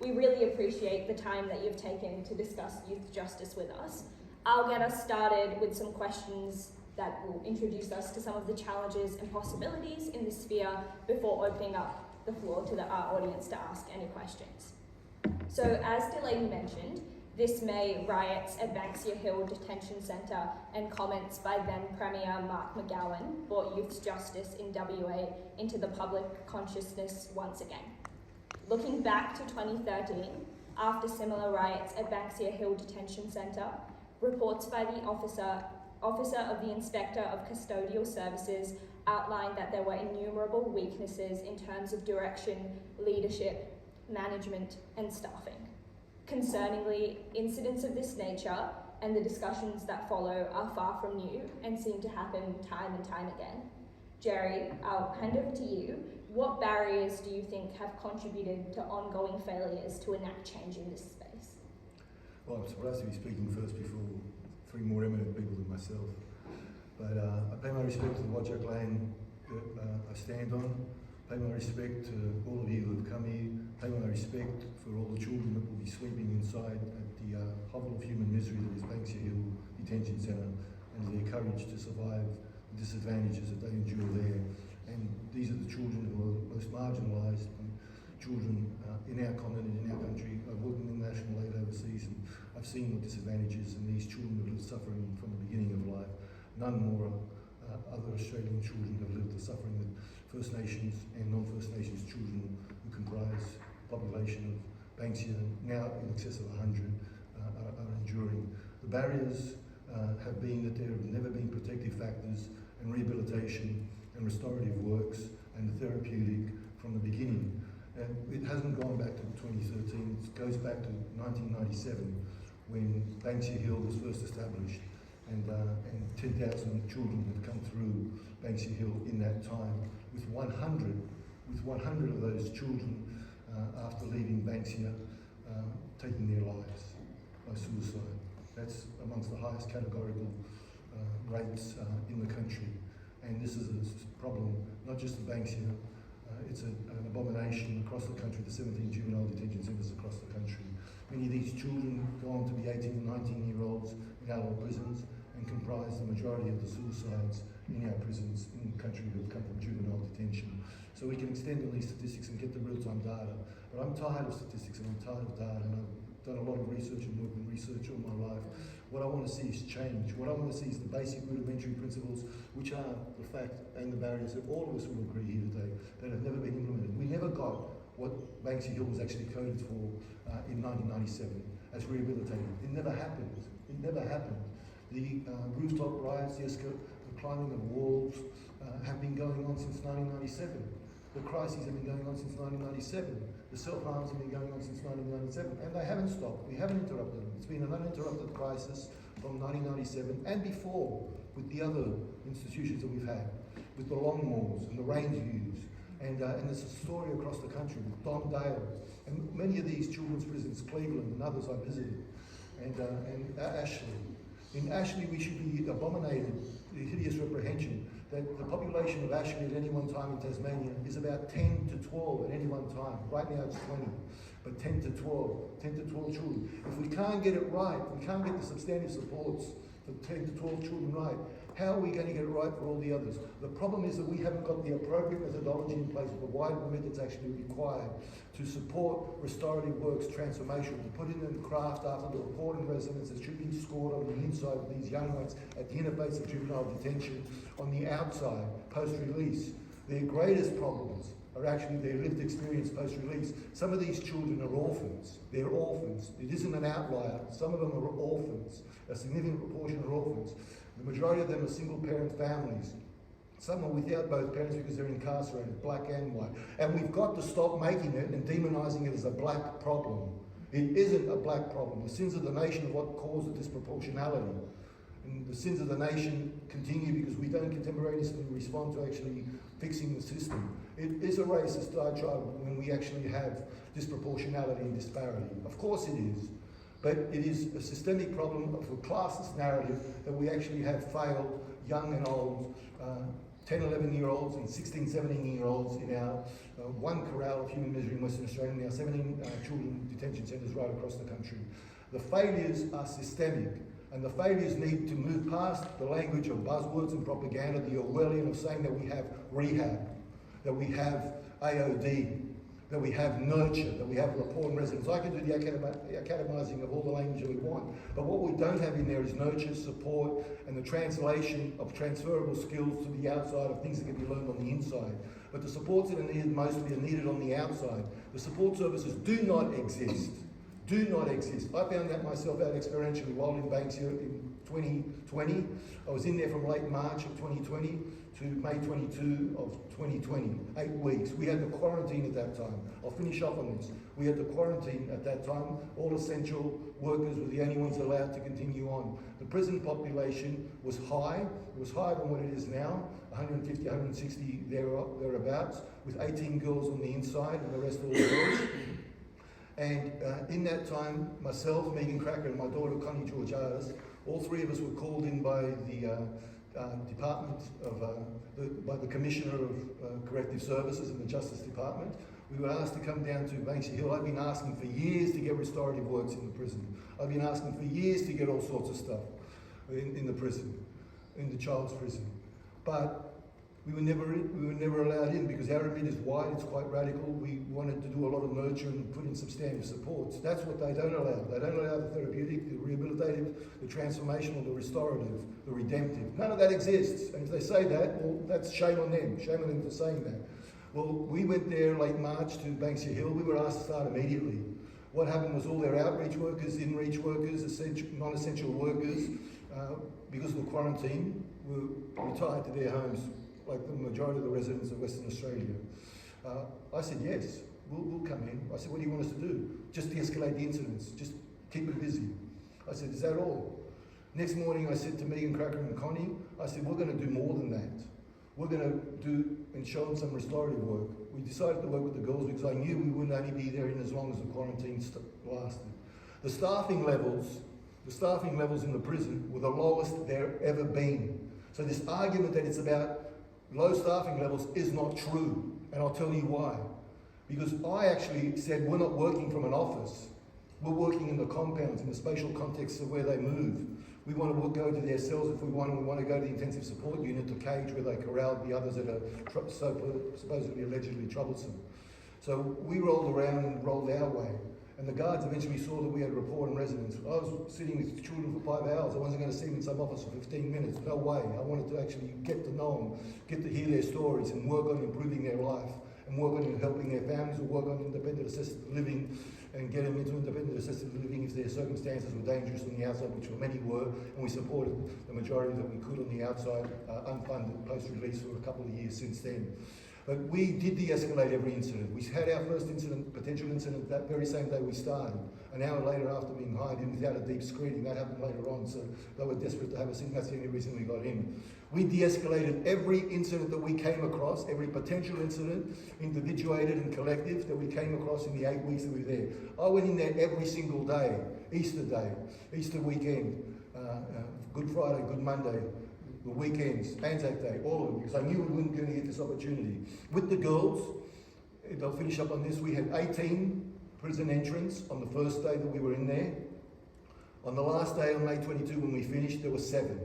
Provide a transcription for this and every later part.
We really appreciate the time that you've taken to discuss youth justice with us. I'll get us started with some questions that will introduce us to some of the challenges and possibilities in this sphere before opening up the floor to our audience to ask any questions. So as Delaney mentioned, this May, riots at Banksia Hill Detention Centre and comments by then Premier Mark McGowan brought youth justice in WA into the public consciousness once again. Looking back to 2013, after similar riots at Banksia Hill Detention Centre, reports by the Officer of the Inspector of Custodial Services outlined that there were innumerable weaknesses in terms of direction, leadership, management, and staffing. Concerningly, incidents of this nature and the discussions that follow are far from new and seem to happen time and time again. Jerry, I'll hand over to you. What barriers do you think have contributed to ongoing failures to enact change in this space? Well, I'm surprised to be speaking first before three more eminent people than myself. But I pay my respect to the Wajak land that I stand on. Pay my respect to all of you who have come here. Pay my respect for all the children that will be sleeping inside at the hovel of human misery that is Banksia Hill Detention Centre, and their courage to survive the disadvantages that they endure there. And these are the children who are most marginalised, and children in our continent, in our country. I've worked in international aid overseas, and I've seen what disadvantages, and these children have lived suffering from the beginning of life. None more other Australian children have lived the suffering that First Nations and non-First Nations children who comprise the population of Banksia, now in excess of 100, are enduring. The barriers have been that there have never been protective factors and rehabilitation and restorative works and the therapeutic from the beginning. And it hasn't gone back to 2013, it goes back to 1997 when Banksia Hill was first established, and 10,000 children had come through Banksia Hill in that time, with 100 of those children after leaving Banksia taking their lives by suicide. That's amongst the highest categorical rates in the country. And this is a problem, not just in Banksia, it's an abomination across the country, the 17 juvenile detention centres across the country. Many of these children go on to be 18 and 19-year-olds in adult prisons and comprise the majority of the suicides in our prisons in the country that have come from juvenile detention. So we can extend on these statistics and get the real-time data. But I'm tired of statistics and I'm tired of data, and I've done a lot of research and worked in research all my life. What I want to see is change. What I want to see is the basic rudimentary principles, which are the fact and the barriers that all of us will agree here today that have never been implemented. We never got what Banksia Hill was actually coded for in 1997 as rehabilitated. It never happened. It never happened. The rooftop riots, the climbing of walls have been going on since 1997. The crises have been going on since 1997. The self-harms have been going on since 1997, and they haven't stopped. We haven't interrupted them. It's been an uninterrupted crisis from 1997 and before with the other institutions that we've had, with the Longmores and the Range Views, and there's a story across the country with Don Dale, and many of these children's prisons, Cleveland and others I visited, and Ashley. In Ashley, we should be abominated, the hideous reprehension that the population of Ashley at any one time in Tasmania is about 10 to 12 at any one time. Right now it's 20, but 10 to 12 children. If we can't get it right, we can't get the substantive supports for 10 to 12 children right, how are we going to get it right for all the others? The problem is that we haven't got the appropriate methodology in place with the wide remit that's actually required to support restorative works transformation, to put in the craft after the report in residence that should be scored on the inside of these young ones at the interface of juvenile detention, on the outside, post-release. Their greatest problems are actually their lived experience post-release. Some of these children are orphans. They're orphans. It isn't an outlier. Some of them are orphans. A significant proportion are orphans. The majority of them are single-parent families. Some are without both parents because they're incarcerated, black and white. And we've got to stop making it and demonising it as a black problem. It isn't a black problem. The sins of the nation are what cause the disproportionality. And the sins of the nation continue because we don't contemporaneously respond to actually fixing the system. It is a racist diatribe when we actually have disproportionality and disparity. Of course it is. But it is a systemic problem of a classist narrative that we actually have failed, young and old, 10, 11-year-olds and 16, 17-year-olds in our one corral of human misery in Western Australia and our 17 children detention centres right across the country. The failures are systemic, and the failures need to move past the language of buzzwords and propaganda, the Orwellian of saying that we have rehab, that we have AOD, that we have nurture, that we have rapport and resonance. I can do the academising of all the language that we want, but what we don't have in there is nurture, support, and the translation of transferable skills to the outside of things that can be learned on the inside. But the supports that are needed mostly are needed on the outside. The support services do not exist. Do not exist. I found that myself out experientially while in Banksia in 2020. I was in there from late March of 2020 to May 22 of 2020, 8 weeks. We had the quarantine at that time. I'll finish off on this. We had the quarantine at that time. All essential workers were the only ones allowed to continue on. The prison population was high. It was higher than what it is now, 150, 160 thereabouts, with 18 girls on the inside and the rest all girls. And in that time, myself, Megan Cracker, and my daughter Connie Georgiades, all three of us were called in by the Department of, by the Commissioner of Corrective Services in the Justice Department. We were asked to come down to Banksia Hill. I've been asking for years to get restorative works in the prison. I've been asking for years to get all sorts of stuff in the prison, in the child's prison. But we were never allowed in because our remit is wide, it's quite radical. We wanted to do a lot of nurture and put in substantive supports. That's what they don't allow. They don't allow the therapeutic, the rehabilitative, the transformational, the restorative, the redemptive. None of that exists. And if they say that, well, that's shame on them. Shame on them for saying that. Well, we went there late March to Banksia Hill. We were asked to start immediately. What happened was all their outreach workers, in-reach workers, non-essential workers, because of the quarantine, were retired to their homes, like the majority of the residents of Western Australia. I said, yes, we'll come in. I said, what do you want us to do? Just de-escalate the incidents, just keep it busy. I said, is that all? Next morning I said to Megan Cracker and Connie, I said, we're going to do more than that. We're going to do and show them some restorative work. We decided to work with the girls because I knew we wouldn't only be there in as long as the quarantine lasted. The staffing levels in the prison were the lowest there ever been. So this argument that it's about low staffing levels is not true, and I'll tell you why. Because I actually said we're not working from an office, we're working in the compounds, in the spatial contexts of where they move. We want to go to their cells if we want, and we want to go to the intensive support unit, to cage where they corralled the others that are supposedly allegedly troublesome. So we rolled around and rolled our way. And the guards eventually saw that we had rapport and resonance. I was sitting with children for 5 hours. I wasn't going to see them in some office for 15 minutes. No way. I wanted to actually get to know them, get to hear their stories and work on improving their life and work on helping their families, or work on independent assisted living and get them into independent assisted living if their circumstances were dangerous on the outside, which many were, and we supported the majority that we could on the outside, unfunded, post-release for a couple of years since then. But we did de-escalate every incident. We had our first incident, potential incident, that very same day we started. An hour later, after being hired in without a deep screening, that happened later on, so they were desperate to have us in. That's the only reason we got in. We de-escalated every incident that we came across, every potential incident, individuated and collective, that we came across in the 8 weeks that we were there. I went in there every single day, Easter weekend, Good Friday, Good Monday, the weekends, Anzac Day, all of them, because I knew we weren't going to get this opportunity. With the girls, they'll finish up on this, we had 18 prison entrants on the first day that we were in there. On the last day, on May 22, when we finished, there were 7.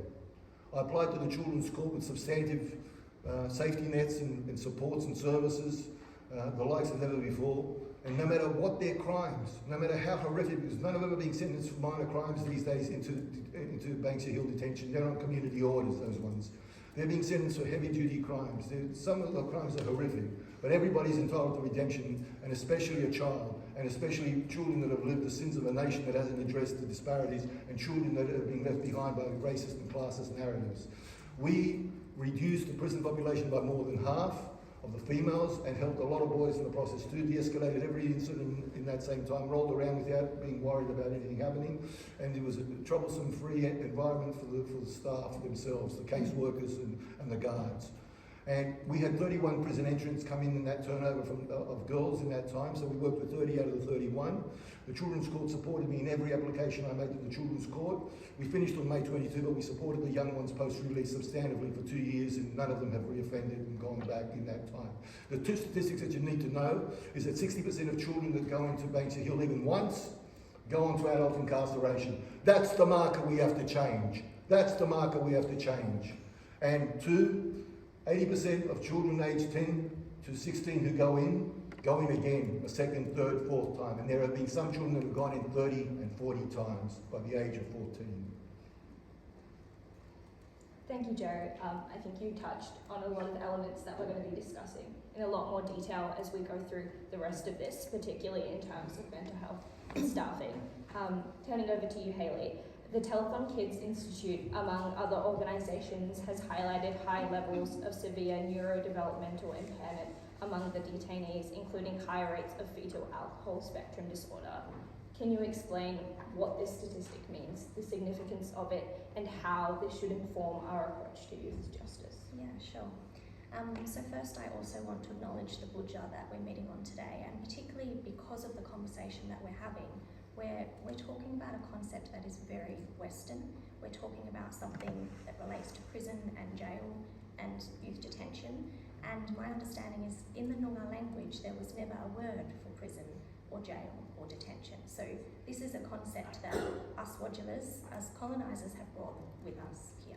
I applied to the Children's Court with substantive safety nets and supports and services, the likes of never before. And no matter what their crimes, no matter how horrific, because none of them are being sentenced for minor crimes these days into Banksia Hill detention. They're on community orders, those ones. They're being sentenced for heavy-duty crimes. Some of the crimes are horrific, but everybody's entitled to redemption, and especially a child, and especially children that have lived the sins of a nation that hasn't addressed the disparities, and children that have been left behind by racist and classist narratives. We reduced the prison population by more than half of the females, and helped a lot of boys in the process too. De-escalated every incident in that same time, rolled around without being worried about anything happening, and it was a troublesome free environment for the staff themselves, the case workers and the guards. And we had 31 prison entrants come in that turnover of girls in that time, so we worked with 30 out of the 31. The Children's Court supported me in every application I made to the Children's Court. We finished on May 22, but we supported the young ones post-release substantively for 2 years, and none of them have reoffended and gone back in that time. The two statistics that you need to know is that 60% of children that go into Banksia Hill even once go on to adult incarceration. That's the marker we have to change. That's the marker we have to change. And 80% of children aged 10 to 16 who go in again a second, third, fourth time. And there have been some children that have gone in 30 and 40 times by the age of 14. Thank you, Jared. I think you touched on a lot of the elements that we're going to be discussing in a lot more detail as we go through the rest of this, particularly in terms of mental health and staffing. Turning over to you, Hayley. The Telethon Kids Institute, among other organisations, has highlighted high levels of severe neurodevelopmental impairment among the detainees, including high rates of fetal alcohol spectrum disorder. Can you explain what this statistic means, the significance of it, and how this should inform our approach to youth justice? Yeah, sure. So first, I also want to acknowledge the budget that we're meeting on today, and particularly because of the conversation that we're having, where we're talking about a concept that is very Western. We're talking about something that relates to prison and jail and youth detention. And my understanding is in the Noongar language, there was never a word for prison or jail or detention. So this is a concept that us Wadjulas, as colonisers, have brought with us here.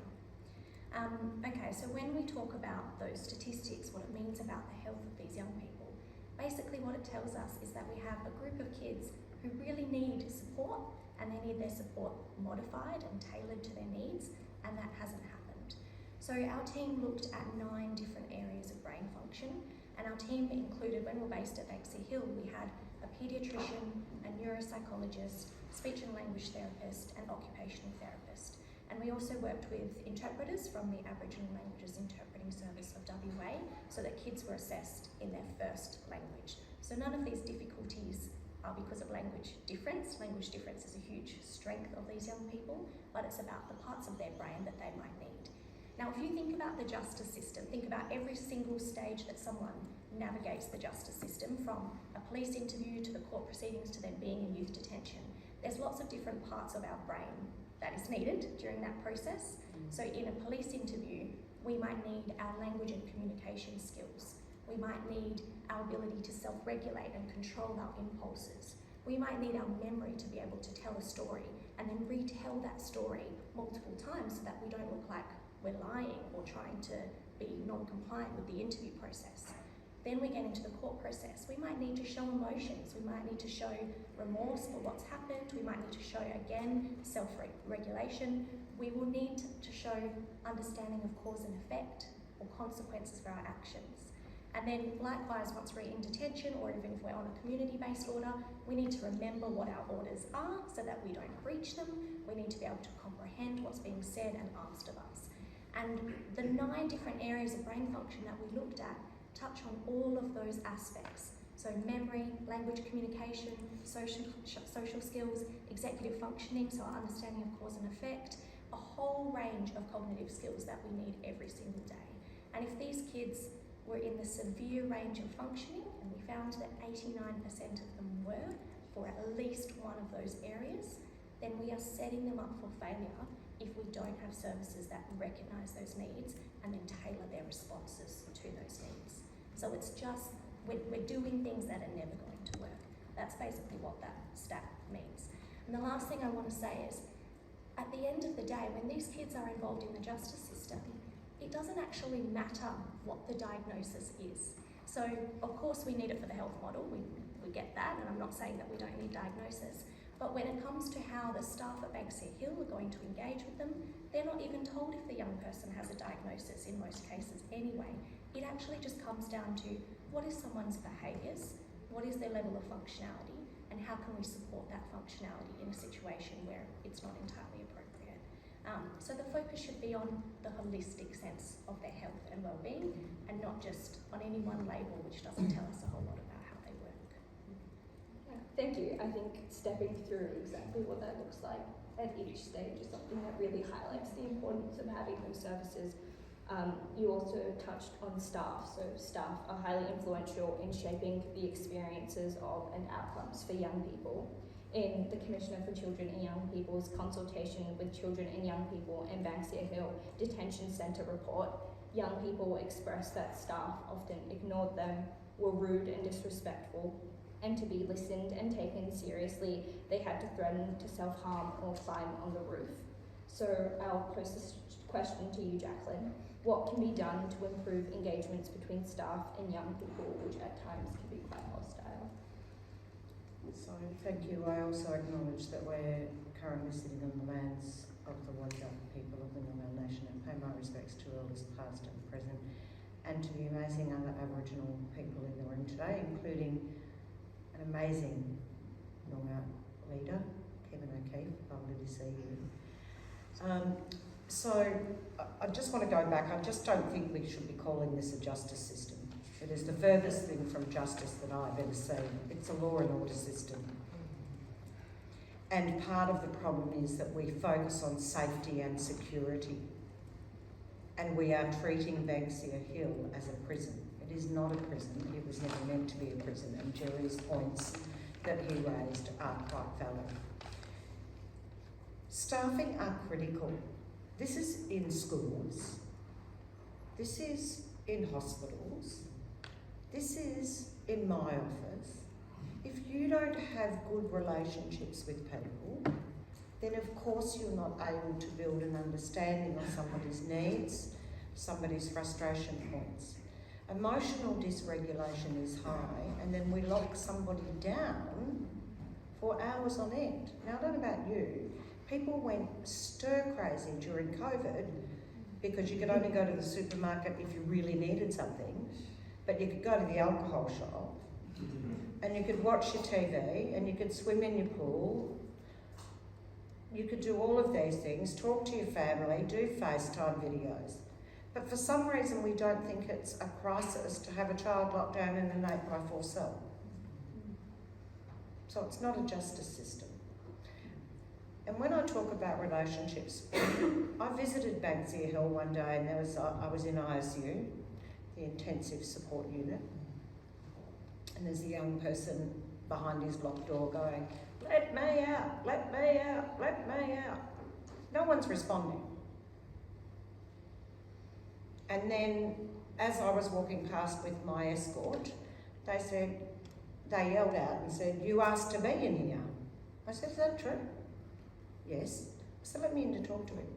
Okay, so when we talk about those statistics, what it means about the health of these young people, basically what it tells us is that we have a group of kids who really need support, and they need their support modified and tailored to their needs, and that hasn't happened. So our team looked at 9 different areas of brain function, and our team included, when we were based at Banksia Hill, we had a paediatrician, a neuropsychologist, speech and language therapist, and occupational therapist. And we also worked with interpreters from the Aboriginal Languages Interpreting Service of WA, so that kids were assessed in their first language. So none of these difficulties are because of language difference. Language difference is a huge strength of these young people, but it's about the parts of their brain that they might need. Now, if you think about the justice system, think about every single stage that someone navigates the justice system, from a police interview to the court proceedings to them being in youth detention. There's lots of different parts of our brain that is needed during that process. So in a police interview, we might need our language and communication skills. We might need our ability to self-regulate and control our impulses. We might need our memory to be able to tell a story and then retell that story multiple times so that we don't look like we're lying or trying to be non-compliant with the interview process. Then we get into the court process. We might need to show emotions. We might need to show remorse for what's happened. We might need to show, again, self-regulation. We will need to show understanding of cause and effect or consequences for our actions. And then likewise, once we're in detention, or even if we're on a community-based order, we need to remember what our orders are so that we don't breach them. We need to be able to comprehend what's being said and asked of us. And the 9 different areas of brain function that we looked at touch on all of those aspects. So memory, language communication, social skills, executive functioning, so our understanding of cause and effect, a whole range of cognitive skills that we need every single day. And if these kids were in the severe range of functioning, and we found that 89% of them were, for at least one of those areas, then we are setting them up for failure if we don't have services that recognise those needs and then tailor their responses to those needs. So it's just, we're doing things that are never going to work. That's basically what that stat means. And the last thing I want to say is, at the end of the day, when these kids are involved in the justice system, it doesn't actually matter what the diagnosis is. So, of course, we need it for the health model, we get that, and I'm not saying that we don't need diagnosis, but when it comes to how the staff at Banksia Hill are going to engage with them, they're not even told if the young person has a diagnosis in most cases anyway. It actually just comes down to what is someone's behaviours, what is their level of functionality, and how can we support that functionality in a situation where it's not entirely appropriate. So the focus should be on the holistic sense of their health and well-being, and not just on any one label which doesn't tell us a whole lot about how they work. Yeah, thank you. I think stepping through exactly what that looks like at each stage is something that really highlights the importance of having those services You also touched on staff. So staff are highly influential in shaping the experiences of and outcomes for young people. In the Commissioner for Children and Young People's consultation with children and young people and Banksia Hill Detention Centre report, young people expressed that staff often ignored them, were rude and disrespectful, and to be listened and taken seriously, they had to threaten to self-harm or climb on the roof. So I'll pose this question to you, Jacqueline. What can be done to improve engagements between staff and young people, which at times can be quite hostile? So thank you. I also acknowledge that we're currently sitting on the lands of the Wadjuk people of the Noongar Nation and pay my respects to elders past and present and to the amazing other Aboriginal people in the room today, including an amazing Noongar leader, Kevin O'Keefe. Lovely to see you. So I just want to go back. I just don't think we should be calling this a justice system. It is the furthest thing from justice that I've ever seen. It's a law and order system. And part of the problem is that we focus on safety and security. And we are treating Banksia Hill as a prison. It is not a prison. It was never meant to be a prison. And Jerry's points that he raised are quite valid. Staffing are critical. This is in schools. This is in hospitals. This is in my office. If you don't have good relationships with people, then of course you're not able to build an understanding of somebody's needs, somebody's frustration points. Emotional dysregulation is high, and then we lock somebody down for hours on end. Now, I don't know about you, people went stir crazy during COVID because you could only go to the supermarket if you really needed something, but you could go to the alcohol shop and you could watch your TV and you could swim in your pool. You could do all of these things, talk to your family, do FaceTime videos. But for some reason we don't think it's a crisis to have a child locked down in an 8x4 cell. So it's not a justice system. And when I talk about relationships, I visited Banksia Hill one day and I was in ISU, the intensive support unit, and there's a young person behind his locked door going, "Let me out, let me out, let me out." No one's responding. And then as I was walking past with my escort, they yelled out and said, "You asked to be in here." I said, "Is that true?" "Yes." I said, "Let me in to talk to him."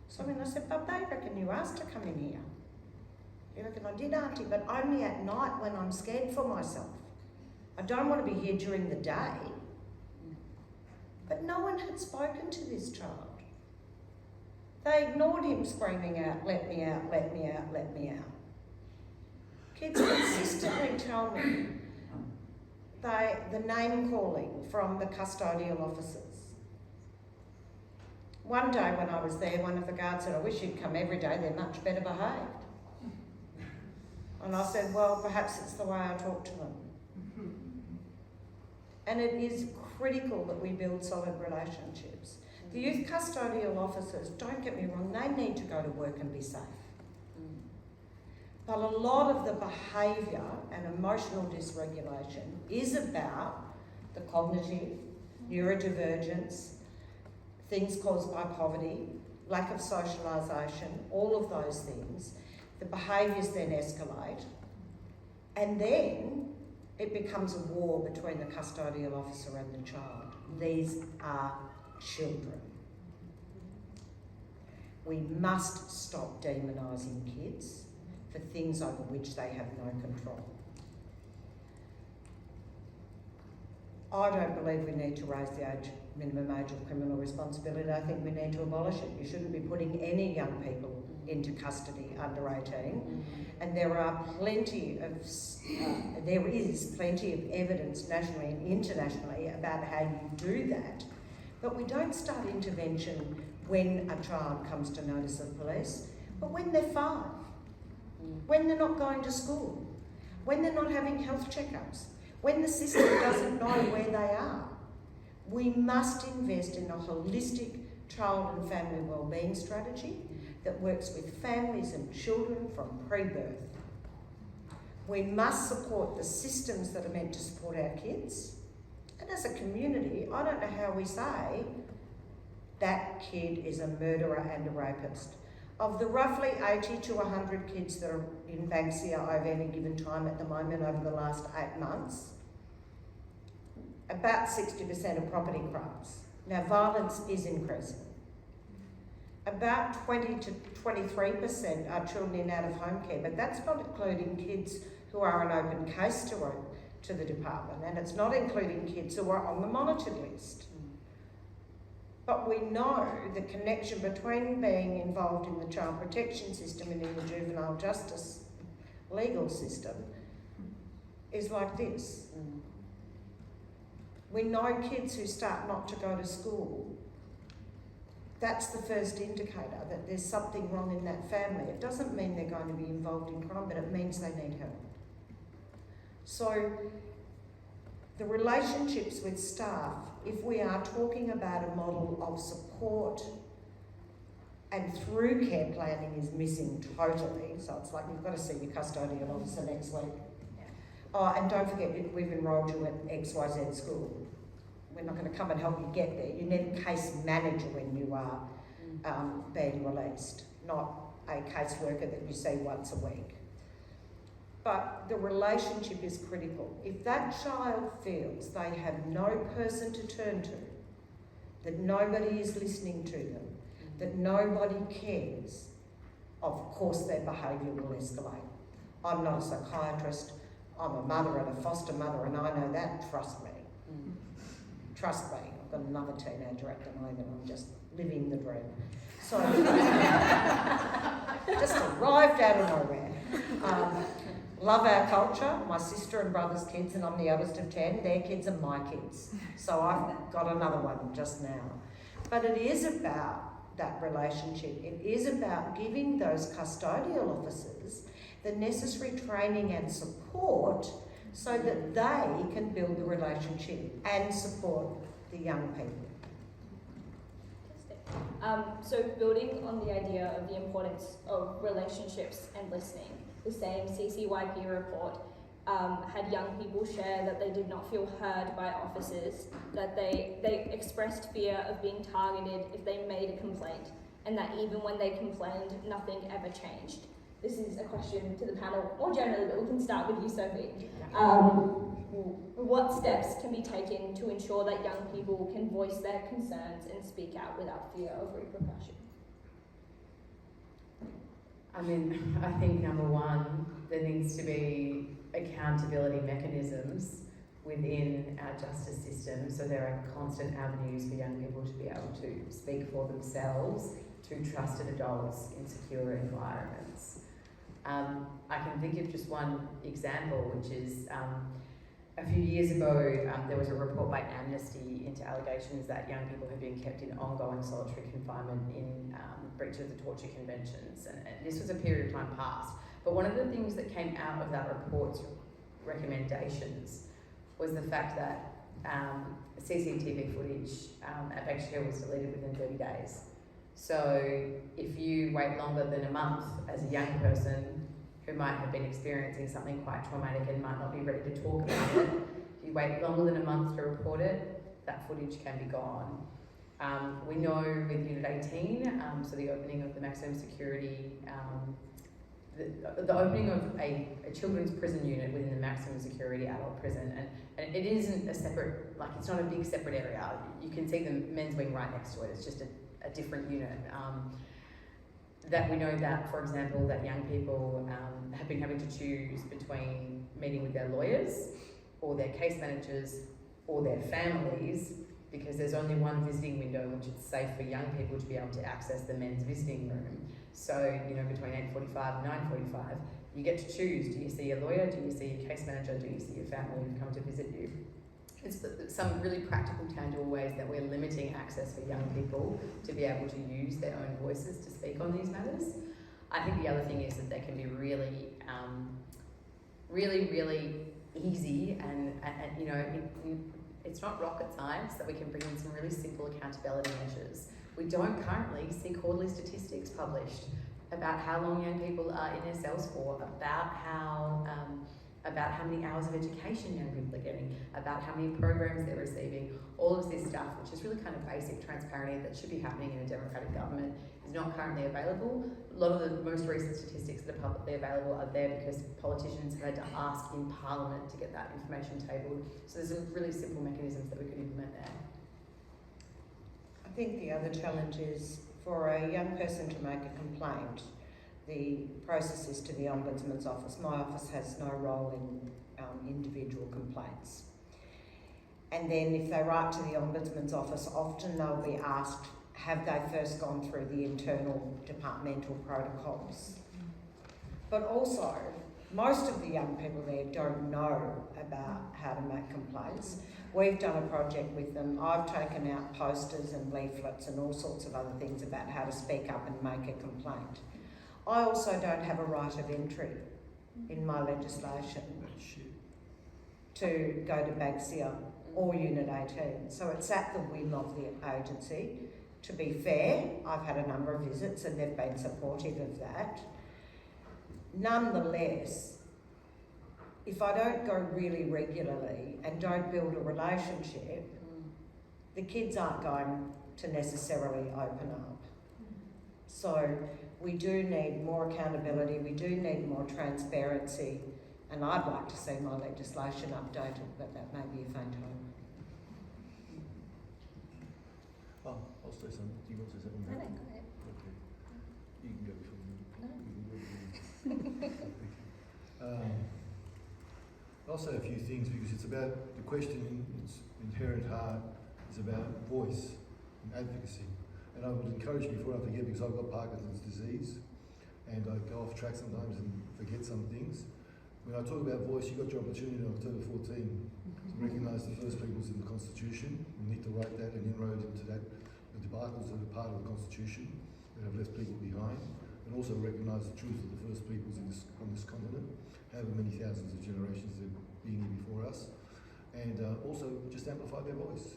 So I said, "But they reckon you asked to come in here." "You reckon I did, Auntie, but only at night when I'm scared for myself. I don't want to be here during the day." But no one had spoken to this child. They ignored him screaming out, "Let me out, let me out, let me out." Kids consistently tell me the name calling from the custodial officers. One day when I was there, one of the guards said, "I wish you'd come every day, they're much better behaved." And I said, "Well, perhaps it's the way I talk to them." And it is critical that we build solid relationships. The youth custodial officers, don't get me wrong, they need to go to work and be safe. But a lot of the behaviour and emotional dysregulation is about the cognitive, neurodivergence, things caused by poverty, lack of socialisation, all of those things. The behaviours then escalate, and then it becomes a war between the custodial officer and the child. These are children. We must stop demonising kids for things over which they have no control. I don't believe we need to raise the minimum age of criminal responsibility. I think we need to abolish it. You shouldn't be putting any young people into custody under 18. And there is plenty of evidence nationally and internationally about how you do that. But we don't start intervention when a child comes to notice of police, but when they're 5, when they're not going to school, when they're not having health checkups, when the system doesn't know where they are. We must invest in a holistic child and family wellbeing strategy that works with families and children from pre-birth. We must support the systems that are meant to support our kids. And as a community, I don't know how we say that kid is a murderer and a rapist. Of the roughly 80 to 100 kids that are in Banksia over any given time at the moment over the last 8 months, about 60% are property crimes. Now, violence is increasing. About 20 to 23% are children in out-of-home care, but that's not including kids who are an open case to the department, and it's not including kids who are on the monitored list. But we know the connection between being involved in the child protection system and in the juvenile justice legal system is like this. We know kids who start not to go to school. That's the first indicator that there's something wrong in that family. It doesn't mean they're going to be involved in crime, but it means they need help. So the relationships with staff, if we are talking about a model of support and through care planning, is missing totally. So it's like you've got to see your custodial officer next week. Oh, and don't forget, we've enrolled you at XYZ school. We're not going to come and help you get there. You need a case manager when you are being released, not a caseworker that you see once a week. But the relationship is critical. If that child feels they have no person to turn to, that nobody is listening to them, that nobody cares, of course their behaviour will escalate. I'm not a psychiatrist, I'm a mother and a foster mother, and I know that, trust me. Trust me, I've got another teenager at the moment, I'm just living the dream. So, just arrived out of nowhere. Love our culture, my sister and brother's kids, and I'm the eldest of 10, their kids are my kids. So I've got another one just now. But it is about that relationship. It is about giving those custodial officers the necessary training and support so that they can build the relationship and support the young people. So building on the idea of the importance of relationships and listening, the same CCYP report had young people share that they did not feel heard by officers, that they expressed fear of being targeted if they made a complaint, and that even when they complained, nothing ever changed. This is a question to the panel more generally, but we can start with you, Sophie. What steps can be taken to ensure that young people can voice their concerns and speak out without fear of repercussion? I mean, I think number one, there needs to be accountability mechanisms within our justice system, so there are constant avenues for young people to be able to speak for themselves to trusted adults in secure environments. I can think of just one example, which is a few years ago there was a report by Amnesty into allegations that young people had been kept in ongoing solitary confinement in breach of the torture conventions, and this was a period of time past. But one of the things that came out of that report's recommendations was the fact that CCTV footage at Banksia Hill was deleted within 30 days. So if you wait longer than a month as a young person who might have been experiencing something quite traumatic and might not be ready to talk about it, if you wait longer than a month to report it, that footage can be gone. We know with Unit 18, so the opening of the maximum security, the opening of a children's prison unit within the maximum security adult prison, and it isn't a separate, like it's not a big separate area. You can see the men's wing right next to it. It's just a different unit. That we know that, for example, that young people have been having to choose between meeting with their lawyers or their case managers or their families, because there's only one visiting window in which it's safe for young people to be able to access the men's visiting room. So, you know, between 8:45 and 9:45, you get to choose. Do you see a lawyer? Do you see a case manager? Do you see a family who've come to visit you? It's some really practical, tangible ways that we're limiting access for young people to be able to use their own voices to speak on these matters. I think the other thing is that they can be really, really easy, and you know, it's not rocket science, that we can bring in some really simple accountability measures We don't currently see quarterly statistics published about how long young people are in their cells for, about how many hours of education young people are getting, about how many programs they're receiving. All of this stuff, which is really kind of basic transparency that should be happening in a democratic government, is not currently available. A lot of the most recent statistics that are publicly available are there because politicians have had to ask in Parliament to get that information tabled. So there's some really simple mechanisms that we could implement there. I think the other challenge is for a young person to make a complaint, the process is to the Ombudsman's office. My office has no role in individual complaints. And then if they write to the Ombudsman's office, often they'll be asked, have they first gone through the internal departmental protocols? But also, most of the young people there don't know about how to make complaints. We've done a project with them. I've taken out posters and leaflets and all sorts of other things about how to speak up and make a complaint. I also don't have a right of entry in my legislation to go to Banksia or Unit 18. So it's at the whim of the agency. To be fair, I've had a number of visits and they've been supportive of that. Nonetheless, if I don't go really regularly and don't build a relationship, the kids aren't going to necessarily open up. So we do need more accountability, we do need more transparency, and I'd like to see my legislation updated, but that may be a faint hope. Oh, I'll say something. Do you want to say something? No, go ahead. Okay. You can go before me. No. I'll say a few things because it's about the question in its inherent heart is about voice and advocacy. And I would encourage you, before I forget, because I've got Parkinson's disease and I go off track sometimes and forget some things. When I talk about voice, you got your opportunity on October 14 to recognise the first peoples in the Constitution. We need to write that and inroad into that, the debacles that are part of the Constitution that have left people behind, and also recognise the truth of the first peoples on this continent, however many thousands of generations they've been here before us, and also just amplify their voice.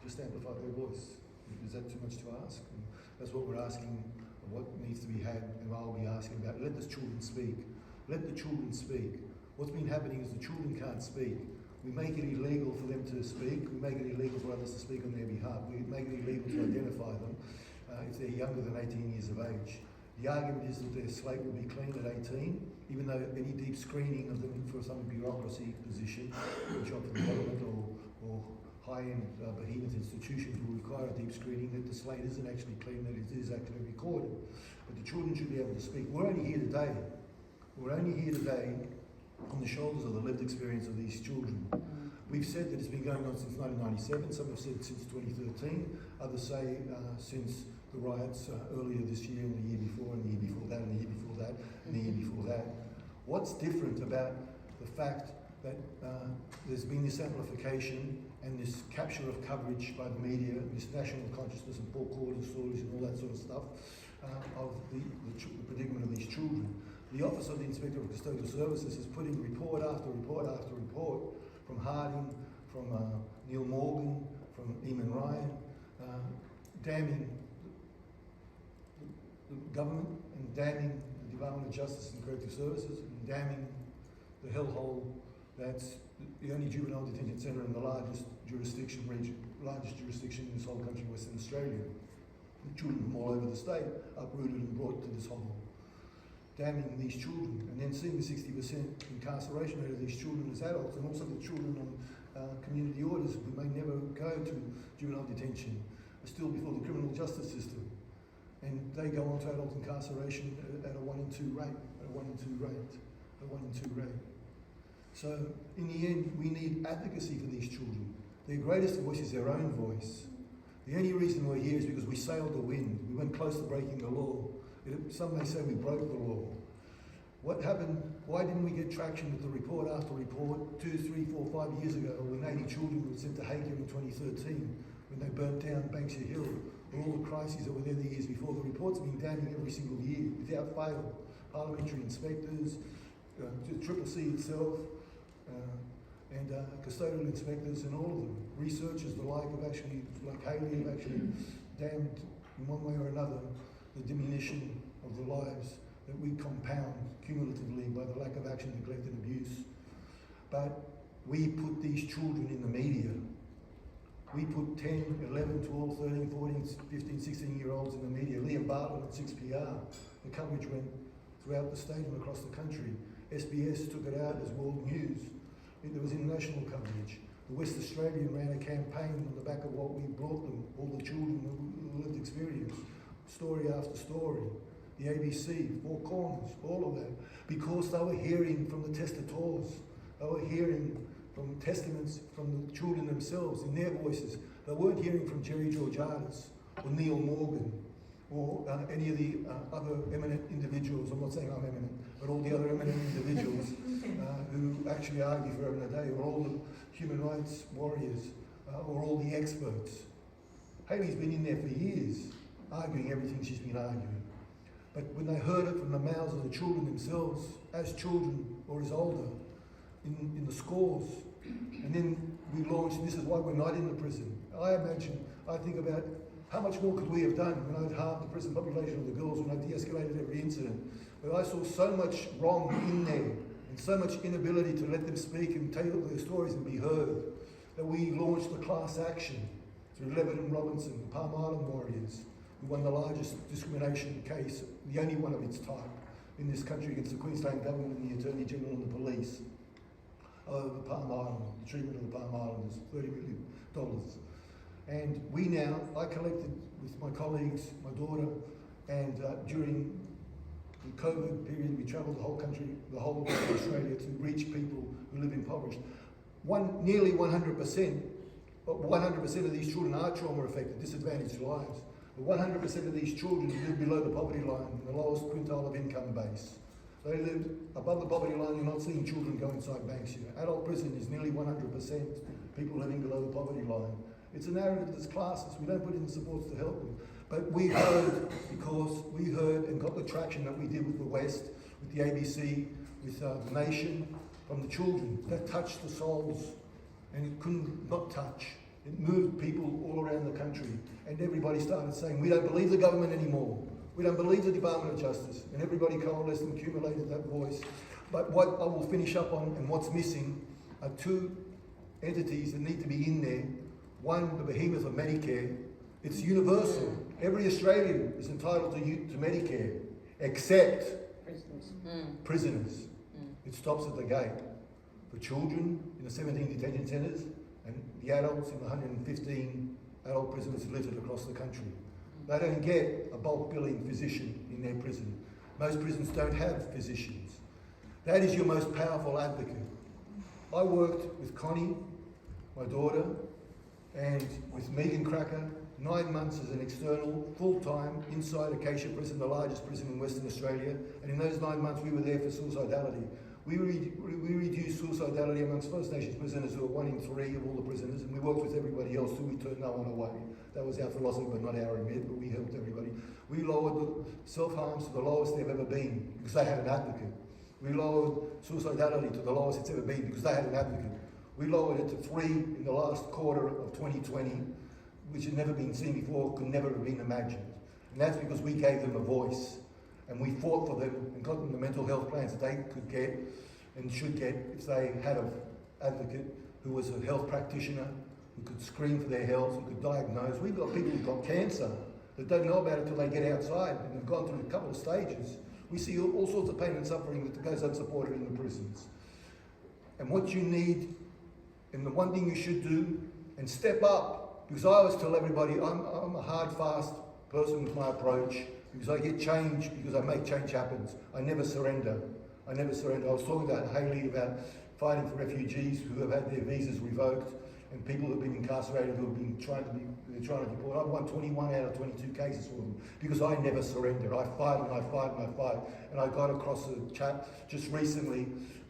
Just amplify their voice. Is that too much to ask? And that's what we're asking, what needs to be had, and I'll be asking about. Let the children speak. Let the children speak. What's been happening is the children can't speak. We make it illegal for them to speak. We make it illegal for others to speak on their behalf. We make it illegal to identify them if they're younger than 18 years of age. The argument is that their slate will be clean at 18, even though any deep screening of them for some bureaucracy position, a job for the government or high-end behemoth institutions will require a deep screening, that the slate isn't actually clean, that it is actually recorded. But the children should be able to speak. We're only here today. We're only here today on the shoulders of the lived experience of these children. We've said that it's been going on since 1997. Some have said since 2013. Others say since the riots earlier this year and the year before and the year before that and the year before that and the year before that. What's different about the fact that there's been this amplification and this capture of coverage by the media, this national consciousness and Paul Corden stories and all that sort of stuff of the predicament of these children? The Office of the Inspector of Custodial Services is putting report after report after report from Harding, from Neil Morgan, from Eamon Ryan, damning the government and damning the Department of Justice and Corrective Services and damning the hellhole that's the only juvenile detention centre in the largest jurisdiction in this whole country, Western Australia. The children from all over the state uprooted and brought to this hovel. Damning these children, and then seeing the 60% incarceration rate of these children as adults, and also the children on community orders who may never go to juvenile detention, are still before the criminal justice system, and they go on to adult incarceration at a 1 in 2 rate, So in the end, we need advocacy for these children. Their greatest voice is their own voice. The only reason we're here is because we sailed the wind. We went close to breaking the law. Some may say we broke the law. What happened? Why didn't we get traction with the report after report 2, 3, 4, 5 years ago when 80 children were sent to Hague in 2013, when they burnt down Banksia Hill, or all the crises that were there the years before? The report's been damning every single year, without fail. Parliamentary inspectors, Triple C itself, and custodial inspectors and all of them. Researchers, the like of actually, like Haley, have actually damned in one way or another, the diminution of the lives that we compound cumulatively by the lack of action, neglect and abuse. But we put these children in the media. We put 10, 11, 12, 13, 14, 15, 16-year-olds in the media. Liam Bartlett at 6PR. The coverage went throughout the state and across the country. SBS took it out as world news. There was international coverage. The West Australian ran a campaign on the back of what we brought them, all the children who lived experience, story after story. The ABC, Four Corners, all of that, because they were hearing from the testators. They were hearing from testaments from the children themselves in their voices. They weren't hearing from Jerry Georgiadis or Neil Morgan or any of the other eminent individuals. I'm not saying I'm eminent, but all the other eminent individuals who actually argue forever and a day, or all the human rights warriors, or all the experts. Hayley's been in there for years, arguing everything she's been arguing. But when they heard it from the mouths of the children themselves, as children or as older, in the scores, and then we launched, this is why we're not in the prison. I think about how much more could we have done when I'd halved the prison population of the girls, when I de-escalated every incident. But I saw so much wrong in there, and so much inability to let them speak and tell their stories and be heard, that we launched the class action through Levitt and Robinson, the Palm Island Warriors, who won the largest discrimination case, the only one of its type, in this country against the Queensland government and the Attorney General and the police. Over Palm Island, the treatment of the Palm Islanders, $30 million. And we now, I collected with my colleagues, my daughter, and during the COVID period, we travelled the whole country, the whole of Australia to reach people who live impoverished. Nearly 100% of these children are trauma affected, disadvantaged lives. But 100% of these children live below the poverty line, in the lowest quintile of income base. They live above the poverty line. You're not seeing children go inside Banksia. Adult prison is nearly 100% people living below the poverty line. It's a narrative that's classist. We don't put in the supports to help them. But we heard, because we heard and got the traction that we did with the West, with the ABC, with the Nation, from the children. That touched the souls, and it couldn't not touch. It moved people all around the country, and everybody started saying, we don't believe the government anymore. We don't believe the Department of Justice, and everybody coalesced and accumulated that voice. But what I will finish up on, and what's missing, are two entities that need to be in there. One, the behemoth of Medicare. It's universal. Every Australian is entitled to Medicare, except prisoners. It stops at the gate. The children in the 17 detention centres, and the adults in the 115 adult prisons littered across the country. They don't get a bulk billing physician in their prison. Most prisons don't have physicians. That is your most powerful advocate. I worked with Connie, my daughter, and with Megan Cracker, 9 months as an external, full-time, inside Acacia Prison, the largest prison in Western Australia. And in those 9 months, we were there for suicidality. We reduced suicidality amongst First Nations prisoners, who are 1 in 3 of all the prisoners, and we worked with everybody else till we turned no one away. That was our philosophy, but not our remit, but we helped everybody. We lowered the self-harms to the lowest they've ever been, because they had an advocate. We lowered suicidality to the lowest it's ever been, because they had an advocate. We lowered it to 3 in the last quarter of 2020, which had never been seen before, could never have been imagined. And that's because we gave them a voice. And we fought for them and got them the mental health plans that they could get and should get if they had an advocate who was a health practitioner, who could screen for their health, who could diagnose. We've got people who've got cancer that don't know about it until they get outside and have gone through a couple of stages. We see all sorts of pain and suffering that goes unsupported in the prisons. And what you need, and the one thing you should do, and step up, because I always tell everybody, I'm a hard, fast person with my approach, because I get change, because I make change happen. I never surrender. I never surrender. I was talking about Hayley, about fighting for refugees who have had their visas revoked, and people who have been incarcerated who have been trying to deport. I've won 21 out of 22 cases for them, because I never surrender. I fight and I fight and I fight. And I got across a chap just recently,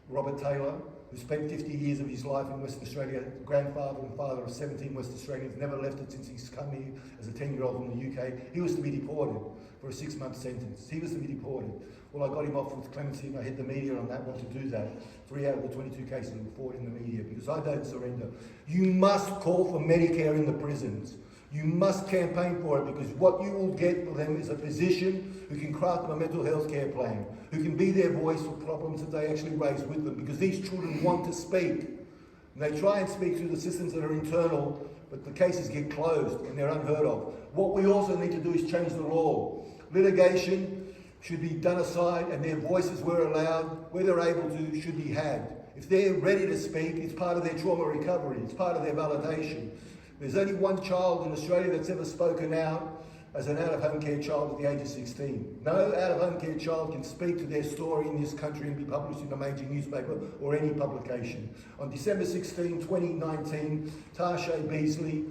Robert Taylor, who spent 50 years of his life in Western Australia, grandfather and father of 17 West Australians, never left it since he's come here as a 10-year-old from the UK. He was to be deported for a 6-month sentence. He was to be deported. Well, I got him off with clemency, and I hit the media on that one to do that. 3 out of the 22 cases were fought in the media, because I don't surrender. You must call for Medicare in the prisons. You must campaign for it, because what you will get for them is a physician who can craft them a mental health care plan, who can be their voice for problems that they actually raise with them, because these children want to speak. And they try and speak through the systems that are internal, but the cases get closed and they're unheard of. What we also need to do is change the law. Litigation should be done aside, and their voices, where allowed, where they're able to, should be had. If they're ready to speak, it's part of their trauma recovery, it's part of their validation. There's only one child in Australia that's ever spoken out as an out-of-home care child at the age of 16. No out-of-home care child can speak to their story in this country and be published in a major newspaper or any publication. On December 16, 2019, Tarshay Beasley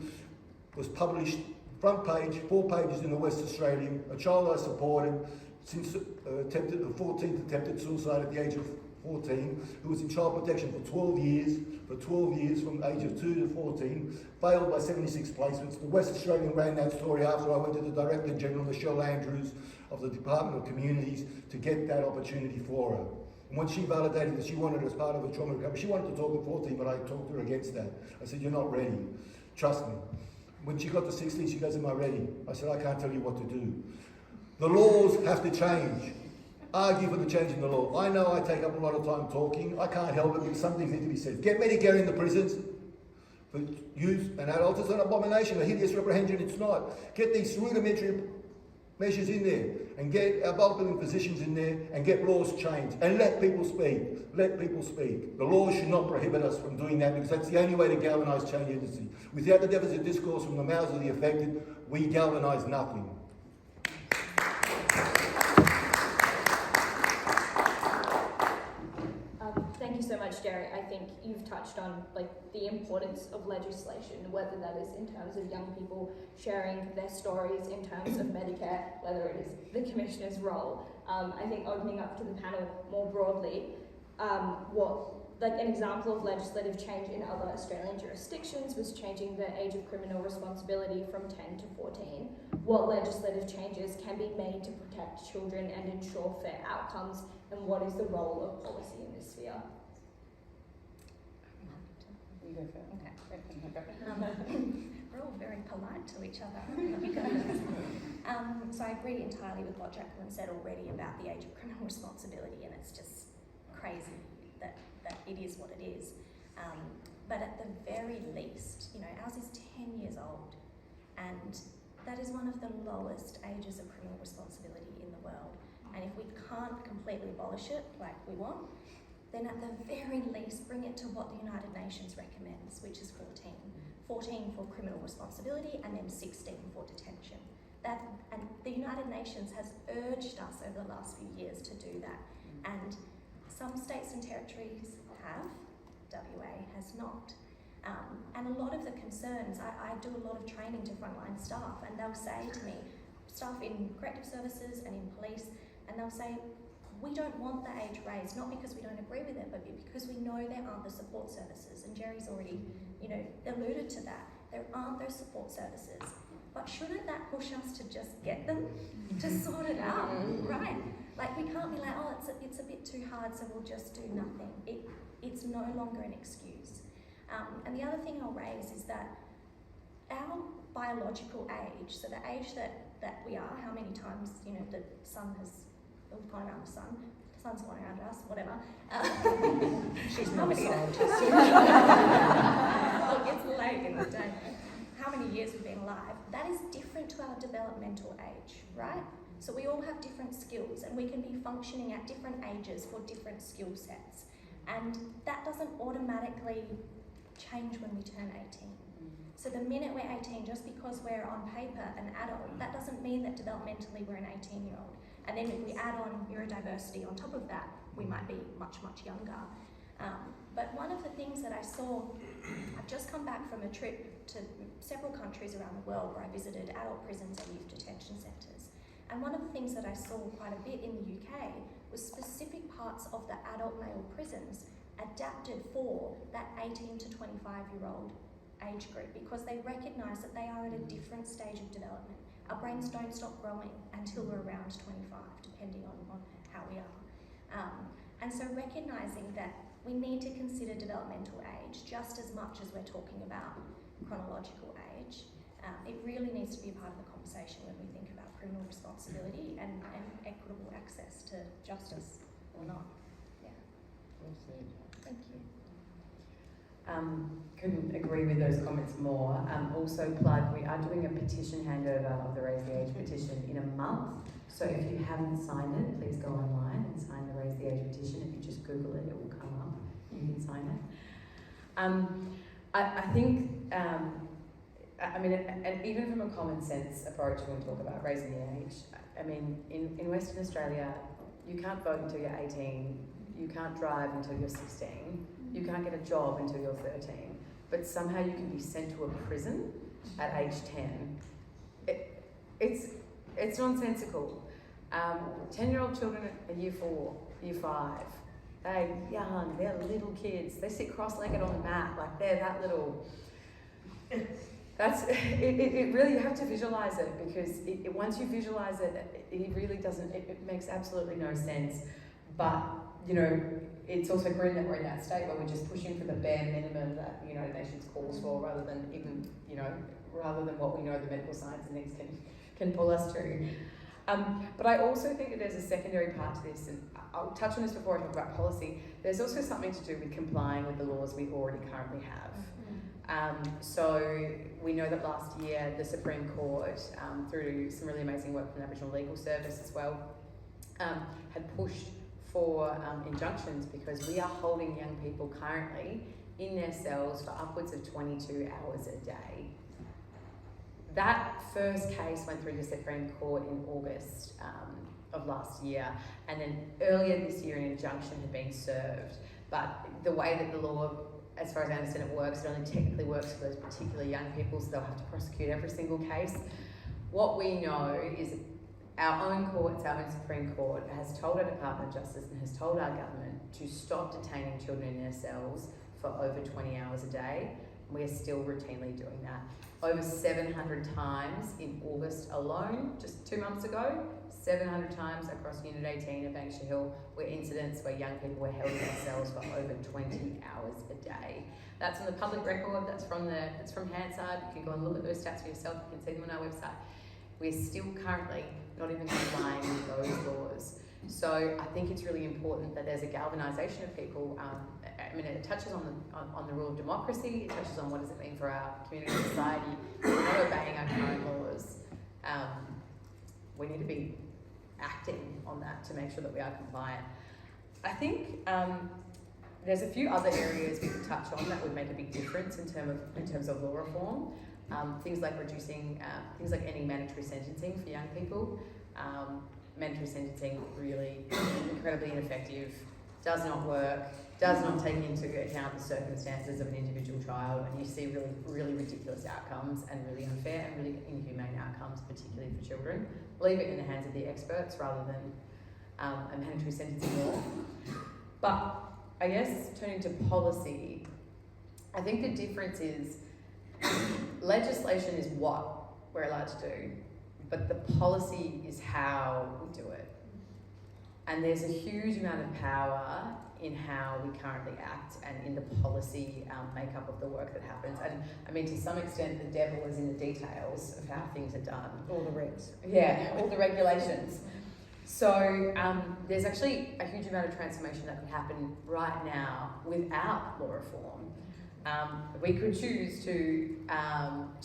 was published, front page, 4 pages in the West Australian, a child I supported since the 14th attempted suicide at the age of 14, who was in child protection for 12 years from the age of 2 to 14, failed by 76 placements. The West Australian ran that story after I went to the Director General, Michelle Andrews, of the Department of Communities, to get that opportunity for her. And when she validated that she wanted it as part of her trauma recovery, she wanted to talk at 14, but I talked to her against that. I said, you're not ready, trust me. When she got to 16, she goes, am I ready? I said, I can't tell you what to do. The laws have to change. Argue for the change in the law. I know I take up a lot of time talking. I can't help it, because some things need to be said. Get Medicare in the prisons for youth and adults. It's an abomination, a hideous reprehension. It's not. Get these rudimentary measures in there, and get our bulk billing physicians in there, and get laws changed, and let people speak. Let people speak. The law should not prohibit us from doing that, because that's the only way to galvanise change agency. Without the deficit discourse from the mouths of the affected, we galvanise nothing. Thank you so much, Jerry. I think you've touched on the importance of legislation, whether that is in terms of young people sharing their stories, in terms of Medicare, whether it is the Commissioner's role. I think opening up to the panel more broadly, an example of legislative change in other Australian jurisdictions was changing the age of criminal responsibility from 10 to 14. What legislative changes can be made to protect children and ensure fair outcomes, and what is the role of policy in this sphere? You go first. Okay. We're all very polite to each other. You go first. So I agree entirely with what Jacqueline said already about the age of criminal responsibility, and it's just crazy that it is what it is. But at the very least, ours is 10 years old, and that is one of the lowest ages of criminal responsibility in the world. And if we can't completely abolish it like we want, then at the very least bring it to what the United Nations recommends, which is 14. 14 for criminal responsibility, and then 16 for detention. And the United Nations has urged us over the last few years to do that. And some states and territories have, WA has not. And a lot of the concerns, I do a lot of training to frontline staff, and they'll say to me, staff in corrective services and in police, and they'll say, we don't want the age raised, not because we don't agree with it, but because we know there aren't the support services. And Jerry's already, alluded to that. There aren't those support services. But shouldn't that push us to just get them, to sort it out, right? We can't be like, oh, it's a bit too hard, so we'll just do nothing. It's no longer an excuse. And the other thing I'll raise is that our biological age, so the age that we are, how many times, the sun has gone around the sun's gone around us, whatever. She's not a scientist. Look, it's late in the day. How many years we've been alive, that is different to our developmental age, right? So we all have different skills, and we can be functioning at different ages for different skill sets. And that doesn't automatically change when we turn 18. So the minute we're 18, just because we're on paper an adult, that doesn't mean that developmentally we're an 18-year-old. And then if we add on neurodiversity on top of that, we might be much, much younger. But one of the things that I saw, I've just come back from a trip to several countries around the world where I visited adult prisons and youth detention centres. And one of the things that I saw quite a bit in the UK was specific parts of the adult male prisons adapted for that 18 to 25-year-old age group, because they recognise that they are at a different stage of development. Our brains don't stop growing until we're around 25, depending on how we are. And so recognising that we need to consider developmental age just as much as we're talking about chronological age, It really needs to be a part of the conversation when we think about criminal responsibility and equitable access to justice or not. Yeah. Well said. Thank you. Couldn't agree with those comments more. Also plug, we are doing a petition handover of the Raise the Age petition in a month. So if you haven't signed it, please go online and sign the Raise the Age petition. If you just Google it, it will come up. You can sign it. I think, I mean, and even from a common sense approach when we talk about raising the age, I mean, in Western Australia, you can't vote until you're 18, you can't drive until you're 16, you can't get a job until you're 13, but somehow you can be sent to a prison at age 10. It's nonsensical. 10-year-old children at year 4, year 5, they're young, they're little kids, they sit cross-legged on the mat, like they're that little. That's it really, you have to visualise it, because once you visualise it, it really doesn't, it makes absolutely no sense. But, you know, it's also grim that we're in that state where we're just pushing for the bare minimum that the United Nations calls for, rather than even, you know, rather than what we know the medical science index can pull us to. But I also think that there's a secondary part to this, and I'll touch on this before I talk about policy. There's also something to do with complying with the laws we already currently have. So we know that last year the Supreme Court, through some really amazing work from the Aboriginal Legal Service as well, had pushed for injunctions, because we are holding young people currently in their cells for upwards of 22 hours a day. That first case went through the Supreme Court in August of last year, and then earlier this year an injunction had been served. But the way that the law, as far as I understand it, works, it only technically works for those particular young people, so they'll have to prosecute every single case. What we know is our own courts, our own Supreme Court, has told our Department of Justice and has told our government to stop detaining children in their cells for over 20 hours a day. We're still routinely doing that. Over 700 times in August alone, just 2 months ago, 700 times across Unit 18 at Banksia Hill were incidents where young people were held in their cells for over 20 hours a day. That's on the public record, that's from Hansard. You can go and look at those stats for yourself, you can see them on our website. We're still currently not even complying with those laws. So I think it's really important that there's a galvanisation of people. I mean, it touches on the rule of democracy, it touches on what does it mean for our community and society. We're not obeying our current laws. We need to be acting on that to make sure that we are compliant. I think there's a few other areas we could touch on that would make a big difference in terms of law reform. Things like ending mandatory sentencing for young people. Mandatory sentencing really incredibly ineffective, does not work, does not take into account the circumstances of an individual child, and you see really, really ridiculous outcomes and really unfair and really inhumane outcomes, particularly for children. Leave it in the hands of the experts rather than a mandatory sentencing law. But I guess turning to policy, I think the difference is legislation is what we're allowed to do, but the policy is how we do it. And there's a huge amount of power in how we currently act and in the policy makeup of the work that happens. And I mean, to some extent, the devil is in the details of how things are done. All the regs. Yeah, all the regulations. So there's actually a huge amount of transformation that can happen right now without law reform. We could choose to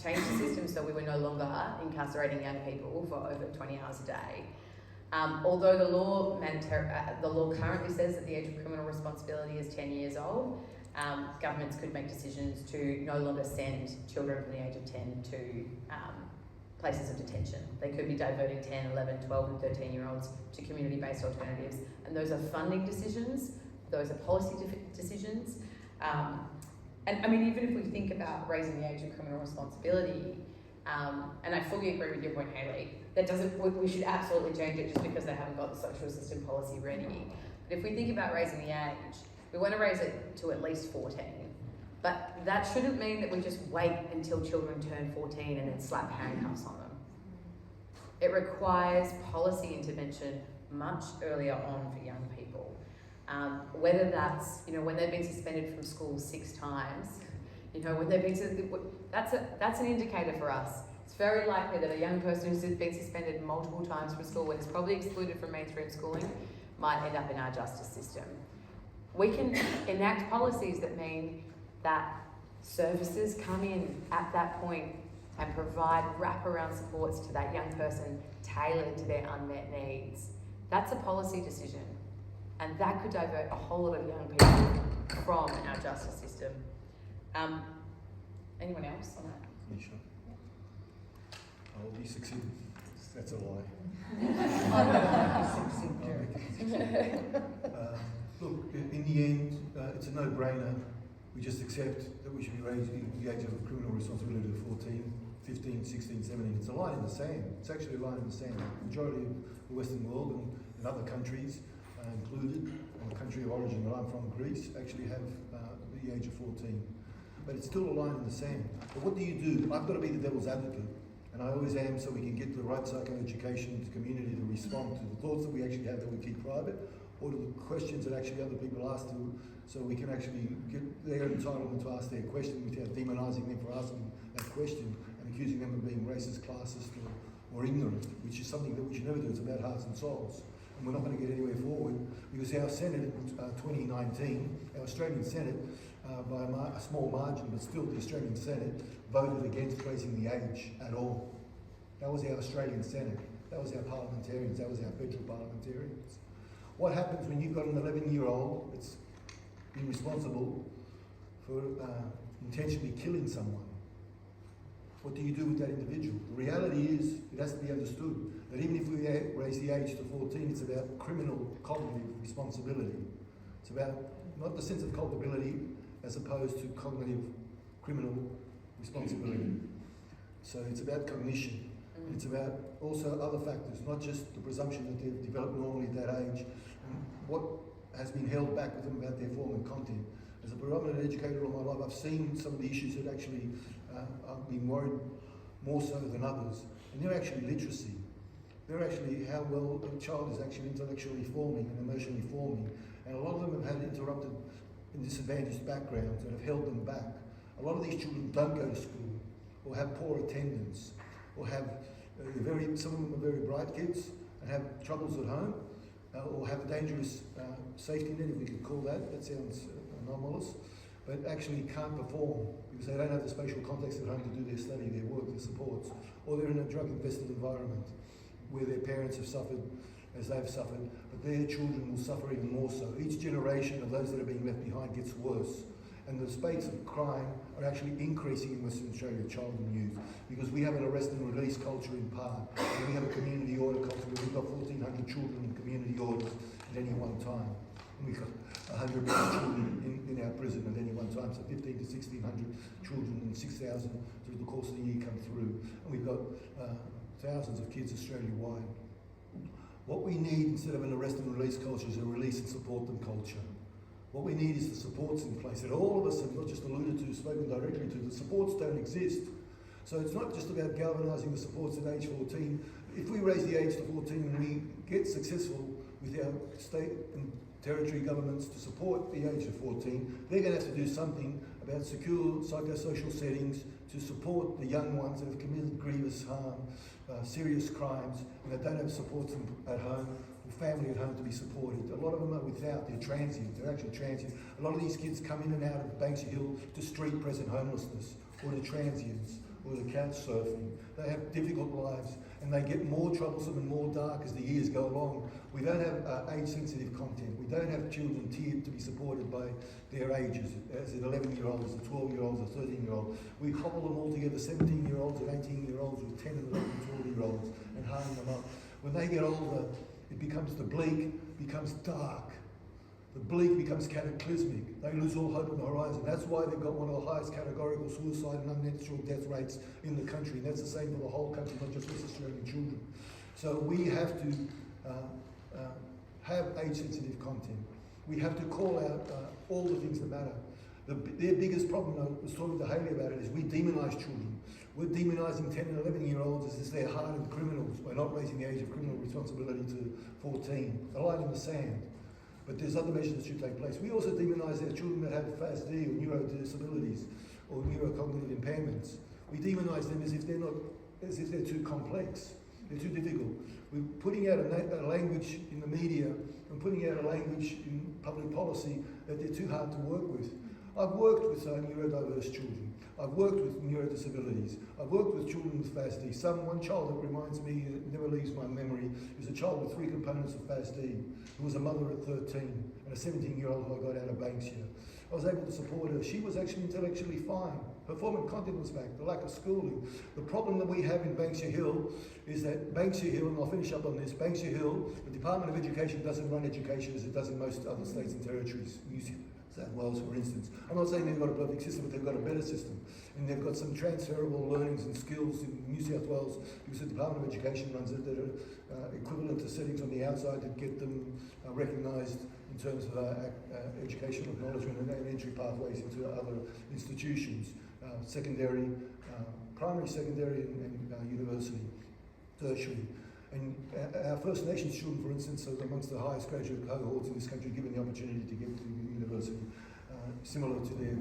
change the system so we were no longer incarcerating young people for over 20 hours a day. Although the law currently says that the age of criminal responsibility is 10 years old, governments could make decisions to no longer send children from the age of 10 to places of detention. They could be diverting 10, 11, 12 and 13-year-olds to community-based alternatives. And those are funding decisions, those are policy decisions. And I mean, even if we think about raising the age of criminal responsibility, and I fully agree with your point, Hayley, that we should absolutely change it just because they haven't got the social system policy ready. But if we think about raising the age, we want to raise it to at least 14. But that shouldn't mean that we just wait until children turn 14 and then slap handcuffs on them. It requires policy intervention much earlier on for young people. Whether that's, when they've been suspended from school 6 times, You know, when they're being, that's an indicator for us. It's very likely that a young person who's been suspended multiple times from school and is probably excluded from mainstream schooling might end up in our justice system. We can enact policies that mean that services come in at that point and provide wraparound supports to that young person tailored to their unmet needs. That's a policy decision, and that could divert a whole lot of young people from our justice system. Anyone else on that? Yeah, sure. I'll be succinct. That's a lie. Look, in the end, it's a no-brainer. We just accept that we should be raising the age of criminal responsibility to 14, 15, 16, 17. It's a line in the sand. It's actually a line in the sand. The majority of the Western world and other countries included, and the country of origin that I'm from, Greece, actually have the age of 14. But it's still a line in the sand. But what do you do? I've got to be the devil's advocate, and I always am, so we can get the right psychoeducation to the community to respond to the thoughts that we actually have that we keep private, or to the questions that actually other people ask to, so we can actually get their entitlement to ask their question without demonising them for asking that question and accusing them of being racist, classist, or ignorant, which is something that we should never do. It's about hearts and souls. And we're not going to get anywhere forward because our Senate in 2019, our Australian Senate, by a small margin, but still the Australian Senate, voted against raising the age at all. That was our Australian Senate. That was our parliamentarians. That was our federal parliamentarians. What happens when you've got an 11-year-old that's been responsible for intentionally killing someone? What do you do with that individual? The reality is, it has to be understood that even if we raise the age to 14, it's about criminal cognitive responsibility. It's about not the sense of culpability as opposed to cognitive criminal responsibility. So it's about cognition. It's about also other factors, not just the presumption that they've developed normally at that age, and what has been held back with them about their form and content. As a predominant educator all my life, I've seen some of the issues that actually I've been worried more so than others, and they're actually literacy. They're actually how well a child is actually intellectually forming and emotionally forming, and a lot of them have had interrupted and disadvantaged backgrounds that have held them back. A lot of these children don't go to school, or have poor attendance, or have some of them are very bright kids and have troubles at home, or have a dangerous safety net, if we could call that. That sounds anomalous, but actually can't perform because they don't have the spatial context at home to do their study, their work, their supports, or they're in a drug-infested environment where their parents have suffered as they've suffered, but their children will suffer even more so. Each generation of those that are being left behind gets worse. And the rates of crime are actually increasing in Western Australia, child and youth, because we have an arrest and release culture in part, and we have a community order culture where we've got 1,400 children in community orders at any one time. And we've got 100 children in our prison at any one time, so 1,500 to 1,600 children and 6,000 through the course of the year come through. And we've got thousands of kids Australia-wide. What we need instead of an arrest and release culture is a release and support them culture. What we need is the supports in place that all of us have not just alluded to, spoken directly to. The supports don't exist. So it's not just about galvanising the supports at age 14. If we raise the age to 14 and we get successful with our state and territory governments to support the age of 14, they're going to have to do something about secure psychosocial settings to support the young ones that have committed grievous harm, serious crimes, and that don't have supports at home, or family at home to be supported. A lot of them are without, they're transient, they're actually transient. A lot of these kids come in and out of Banksia Hill to street present homelessness, or to transients, or to couch surfing. They have difficult lives, and they get more troublesome and more dark as the years go along. We don't have age-sensitive content. We don't have children tiered to be supported by their ages, as an 11-year-old, as a 12-year-old, as a 13-year-old. We couple them all together, 17-year-olds and 18-year-olds with 10 and 11 and 12-year-olds, and harden them up. When they get older, it becomes the bleak, becomes dark. The bleak becomes cataclysmic. They lose all hope on the horizon. That's why they've got one of the highest categorical suicide and unnatural death rates in the country. And that's the same for the whole country, not just West Australian children. So we have to have age-sensitive content. We have to call out all the things that matter. Their biggest problem, I was talking to Hayley about it, is we demonise children. We're demonising 10 and 11-year-olds as if they're hardened criminals. We're not raising the age of criminal responsibility to 14. A line in the sand. But there's other measures that should take place. We also demonise our children that have FASD or neuro disabilities. or neurocognitive impairments, we demonise them as if they're too complex, they're too difficult. We're putting out a language in the media and putting out a language in public policy that they're too hard to work with. I've worked with neurodiverse children. I've worked with neurodisabilities. I've worked with children with FASD. One child that reminds me, that never leaves my memory, is a child with 3 components of FASD, who was a mother at 13, and a 17-year-old who I got out of Banksia. I was able to support her. She was actually intellectually fine. Her form of content was back, the lack of schooling. The problem that we have in Banksia Hill is that Banksia Hill, and I'll finish up on this, Banksia Hill, the Department of Education doesn't run education as it does in most other states and territories. New South Wales, for instance. I'm not saying they've got a perfect system, but they've got a better system. And they've got some transferable learnings and skills in New South Wales, because the Department of Education runs it, that are equivalent to settings on the outside that get them recognised in terms of educational acknowledgement and entry pathways into other institutions, secondary, primary, secondary, and university, tertiary. And our First Nations children, for instance, are amongst the highest graduate cohorts in this country, given the opportunity to get to university, similar to their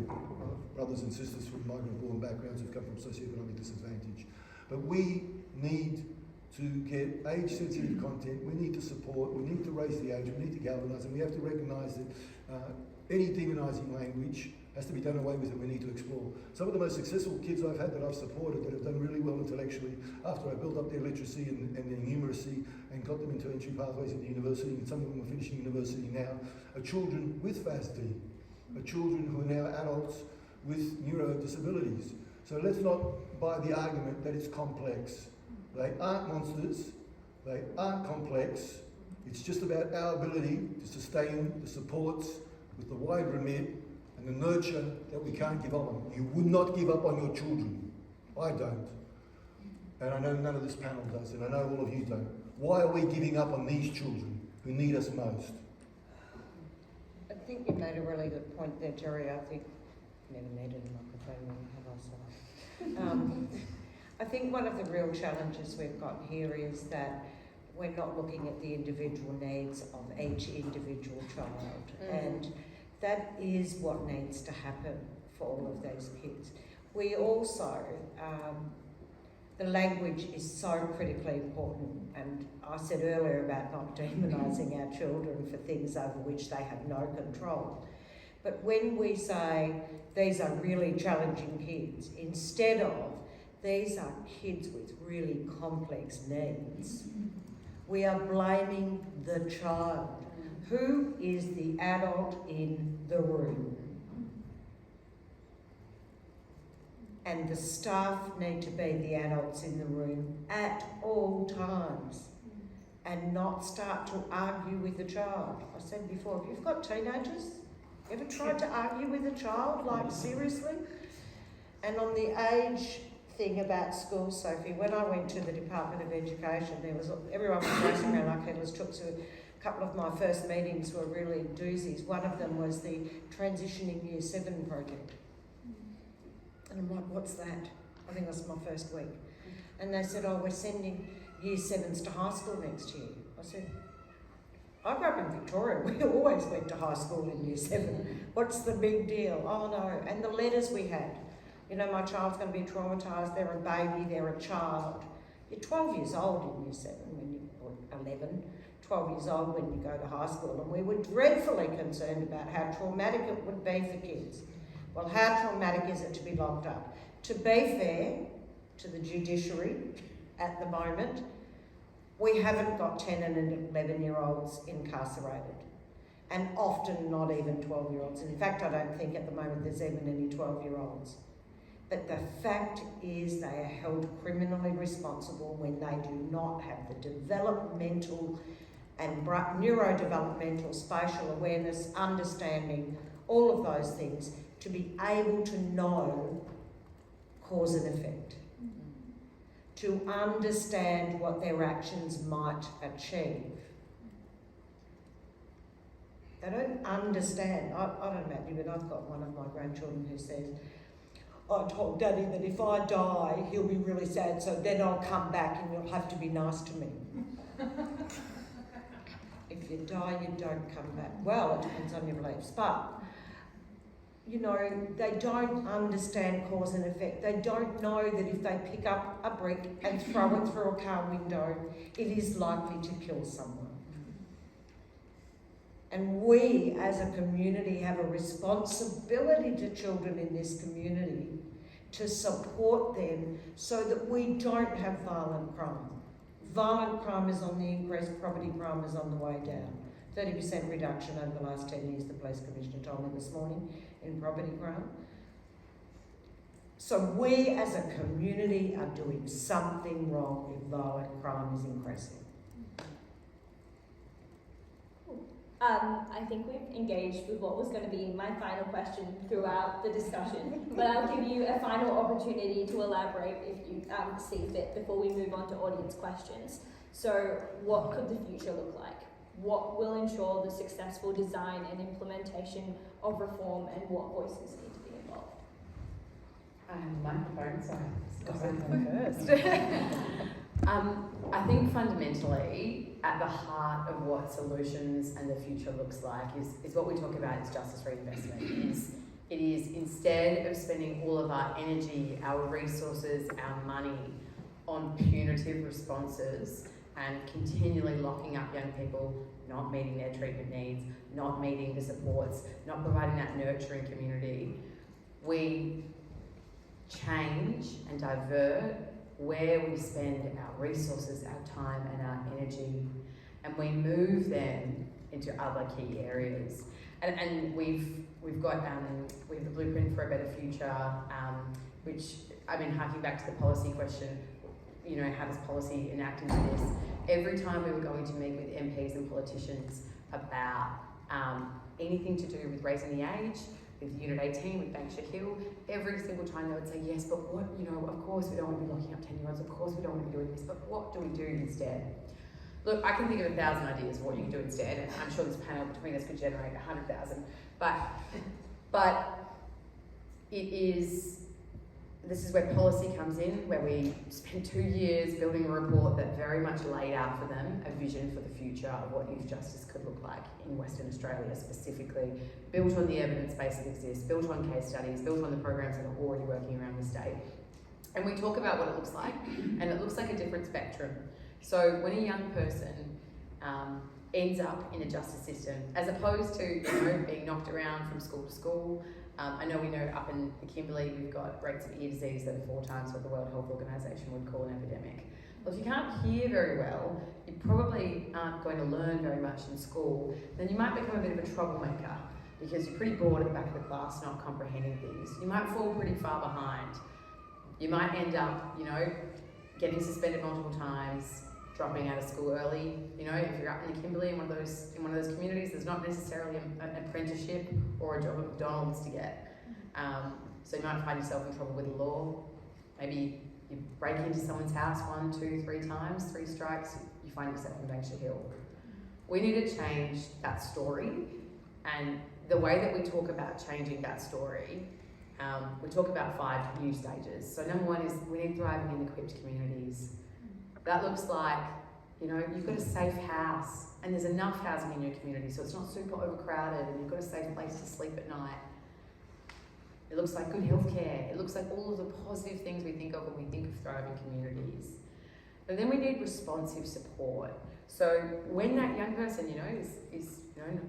brothers and sisters from migrant-born backgrounds who've come from socioeconomic disadvantage. But we need to get age-sensitive content, we need to support, we need to raise the age, we need to galvanise, and we have to recognise that any demonising language has to be done away with, and we need to explore. Some of the most successful kids I've had that I've supported that have done really well intellectually after I built up their literacy and their numeracy and got them into entry pathways into university, and some of them are finishing university now, are children with FASD, are children who are now adults with neurodisabilities. So let's not buy the argument that it's complex. They aren't monsters, they aren't complex. It's just about our ability to sustain the supports with the wide remit and the nurture that we can't give up on. You would not give up on your children. I don't. And I know none of this panel does, and I know all of you don't. Why are we giving up on these children who need us most? I think you made a really good point there, Jerry. I think never needed a microphone when have I said. I think one of the real challenges we've got here is that we're not looking at the individual needs of each individual child, and that is what needs to happen for all of those kids. We also, the language is so critically important, and I said earlier about not demonising our children for things over which they have no control. But when we say these are really challenging kids, instead of these are kids with really complex needs, we are blaming the child. Who is the adult in the room? And the staff need to be the adults in the room at all times and not start to argue with the child. I said before, if you've got teenagers, ever tried to argue with a child, like seriously? And on the age thing about school, Sophie, when I went to the Department of Education, everyone was racing around like headless chooks. A couple of my first meetings were really doozies. One of them was the Transitioning Year 7 project. And I'm like, what's that? I think that's my first week. And they said, oh, we're sending Year 7s to high school next year. I said, I grew up in Victoria. We always went to high school in Year 7. What's the big deal? Oh, no. And the letters we had. You know, my child's going to be traumatised. They're a baby. They're a child. You're 12 years old in Year 7, or 11, 12 years old when you go to high school. And we were dreadfully concerned about how traumatic it would be for kids. Well, how traumatic is it to be locked up? To be fair to the judiciary at the moment, we haven't got 10 and 11-year-olds incarcerated, and often not even 12-year-olds. And in fact, I don't think at the moment there's even any 12-year-olds. But the fact is they are held criminally responsible when they do not have the developmental and neurodevelopmental spatial awareness, understanding, all of those things, to be able to know cause and effect, to understand what their actions might achieve. They don't understand. I don't know about you, but I've got one of my grandchildren who says, I told Daddy that if I die, he'll be really sad, so then I'll come back and you'll have to be nice to me. If you die, you don't come back. Well, it depends on your beliefs, but you know, they don't understand cause and effect. They don't know that if they pick up a brick and throw it through a car window, it is likely to kill someone. And we as a community have a responsibility to children in this community to support them so that we don't have violent crime. Violent crime is on the increase, property crime is on the way down. 30% reduction over the last 10 years, the Police Commissioner told me this morning, in property crime. So we as a community are doing something wrong if violent crime is increasing. I think we've engaged with what was going to be my final question throughout the discussion, but I'll give you a final opportunity to elaborate if you see fit before we move on to audience questions. So what could the future look like? What will ensure the successful design and implementation of reform, and what voices need to be involved? Microphone, sorry. First. I think fundamentally, at the heart of what solutions and the future looks like is what we talk about as justice reinvestment. It is instead of spending all of our energy, our resources, our money on punitive responses and continually locking up young people, not meeting their treatment needs, not meeting the supports, not providing that nurturing community, we change and divert where we spend our resources, our time and our energy, and we move them into other key areas. And we've got we have the blueprint for a better future, which, I mean, harking back to the policy question, you know, how does policy enact into this? Every time we were going to meet with MPs and politicians about anything to do with raising the age, with Unit 18, with Banksia Hill, every single time they would say, yes, but what, you know, of course we don't want to be locking up 10-year-olds, of course we don't want to be doing this, but what do we do instead? Look, I can think of 1,000 ideas for what you can do instead, and I'm sure this panel between us could generate 100,000, but this is where policy comes in, where we spent 2 years building a report that very much laid out for them a vision for the future of what youth justice could look like in Western Australia specifically, built on the evidence base that exists, built on case studies, built on the programs that are already working around the state. And we talk about what it looks like, and it looks like a different spectrum. So when a young person ends up in a justice system, as opposed to, you know, being knocked around from school to school, I know we know up in the Kimberley we've got rates of ear disease that are 4 times what the World Health Organisation would call an epidemic. Well, if you can't hear very well, you probably aren't going to learn very much in school, then you might become a bit of a troublemaker because you're pretty bored at the back of the class, not comprehending things. You might fall pretty far behind. You might end up, you know, getting suspended multiple times, dropping out of school early. You know, if you're up in the Kimberley in one of those communities, there's not necessarily an apprenticeship or a job at McDonald's to get. So you might find yourself in trouble with the law. Maybe you break into someone's house 1, 2, 3 times, 3 strikes, you find yourself in Banksia Hill. We need to change that story, and the way that we talk about changing that story, we talk about 5 new stages. So number 1 is we need thriving and equipped communities. That looks like, you know, you've got a safe house and there's enough housing in your community so it's not super overcrowded and you've got a safe place to sleep at night. It looks like good healthcare. It looks like all of the positive things we think of when we think of thriving communities. But then we need responsive support. So when that young person, you know, is you know,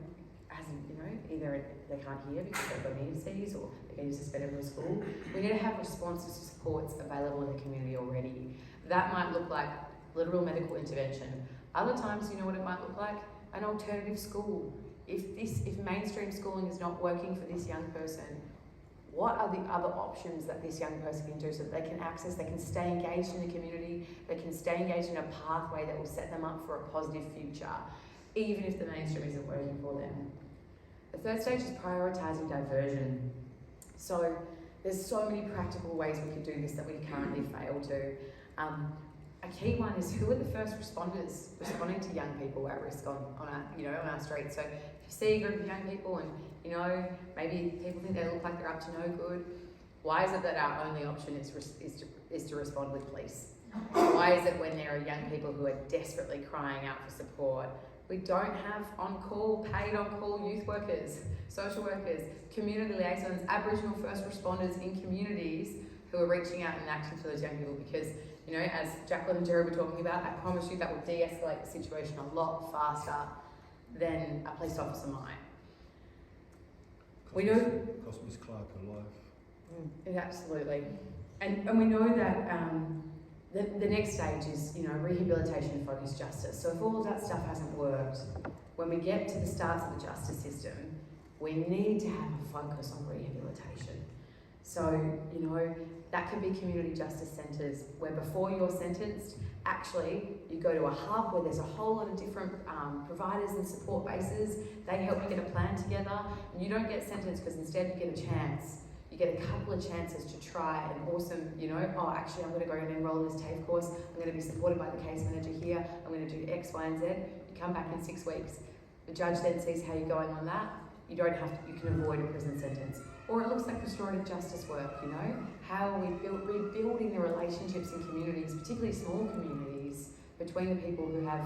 hasn't, you know, either they can't hear because they've got an ear disease or they're getting suspended from school, we need to have responsive supports available in the community already. That might look like literal medical intervention. Other times, you know what it might look like? An alternative school. If mainstream schooling is not working for this young person, what are the other options that this young person can do so that they can access, they can stay engaged in the community, they can stay engaged in a pathway that will set them up for a positive future, even if the mainstream isn't working for them. The third stage is prioritising diversion. So there's so many practical ways we could do this that we currently fail to. A key one is who are the first responders responding to young people at risk on our streets. So if you see a group of young people and, you know, maybe people think they look like they're up to no good, why is it that our only option is to respond with police? Why is it when there are young people who are desperately crying out for support, We don't have on-call, paid on-call youth workers, social workers, community liaisons, Aboriginal first responders in communities who are reaching out and acting for those young people, because, you know, as Jacqueline and Jerry were talking about, I promise you that will de-escalate the situation a lot faster than a police officer might. Cost Miss Clark her life. Yeah, absolutely. And we know that the next stage is, you know, rehabilitation focused justice. So if all of that stuff hasn't worked, when we get to the starts of the justice system, we need to have a focus on rehabilitation. So, you know, that could be community justice centres where before you're sentenced, actually you go to a hub where there's a whole lot of different providers and support bases. They help you get a plan together, and you don't get sentenced because instead you get a chance. You get a couple of chances to try an awesome, you know, oh, actually I'm going to go and enrol in this TAFE course, I'm going to be supported by the case manager here, I'm going to do X, Y and Z. You come back in 6 weeks. The judge then sees how you're going on that. You don't have to, you can avoid a prison sentence. Or it looks like restorative justice work, you know? How are we rebuilding the relationships in communities, particularly small communities, between the people who have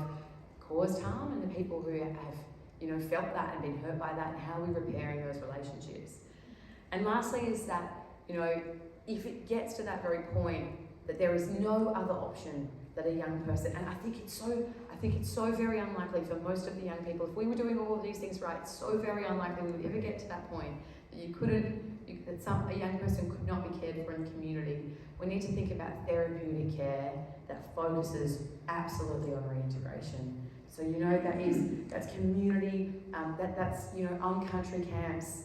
caused harm and the people who have, you know, felt that and been hurt by that, and how are we repairing those relationships? And lastly is that, you know, if it gets to that very point that there is no other option that a young person, and I think it's so very unlikely for most of the young people, if we were doing all of these things right, it's so very unlikely we would ever get to that point that a young person could not be cared for in the community. We need to think about therapeutic care that focuses absolutely on reintegration. So, you know, that's community, that's, you know, on country camps.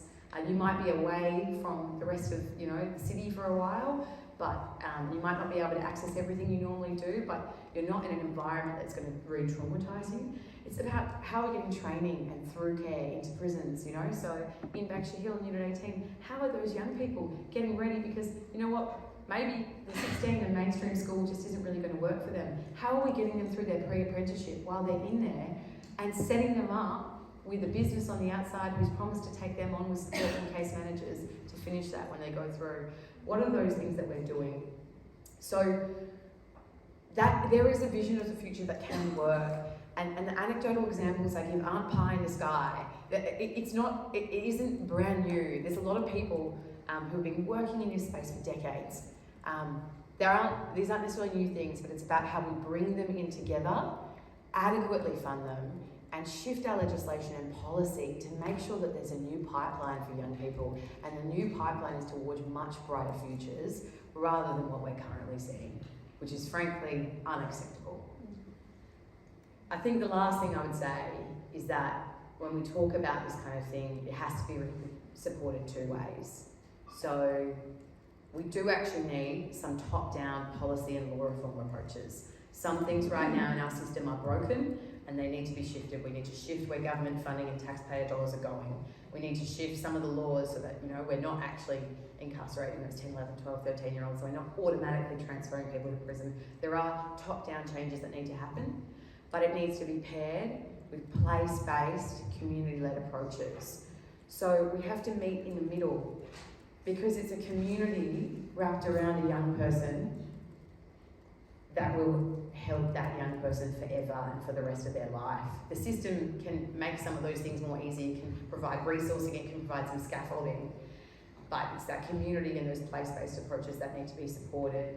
You might be away from the rest of, you know, the city for a while, but you might not be able to access everything you normally do, but you're not in an environment that's going to re-traumatise you. It's about how we're getting training and through care into prisons, you know. So in Banksia Hill and Unit 18, how are those young people getting ready? Because, you know what, maybe the 16 and mainstream school just isn't really going to work for them. How are we getting them through their pre-apprenticeship while they're in there and setting them up with a business on the outside who's promised to take them on with support from case managers to finish that when they go through? What are those things that we're doing? So that there is a vision of the future that can work, and the anecdotal examples I give aren't pie in the sky. It isn't brand new. There's a lot of people who've been working in this space for decades. These aren't necessarily new things, but it's about how we bring them in together, adequately fund them, and shift our legislation and policy to make sure that there's a new pipeline for young people, and the new pipeline is towards much brighter futures rather than what we're currently seeing, which is frankly unacceptable. I think the last thing I would say is that when we talk about this kind of thing, it has to be supported two ways. So we do actually need some top-down policy and law reform approaches. Some things right now in our system are broken and they need to be shifted. We need to shift where government funding and taxpayer dollars are going. We need to shift some of the laws so that, you know, we're not actually incarcerating those 10, 11, 12, 13-year-olds, so we're not automatically transferring people to prison. There are top-down changes that need to happen, but it needs to be paired with place-based, community-led approaches. So we have to meet in the middle, because it's a community wrapped around a young person that will help that young person forever and for the rest of their life. The system can make some of those things more easy, it can provide resourcing, it can provide some scaffolding, but it's that community and those place-based approaches that need to be supported.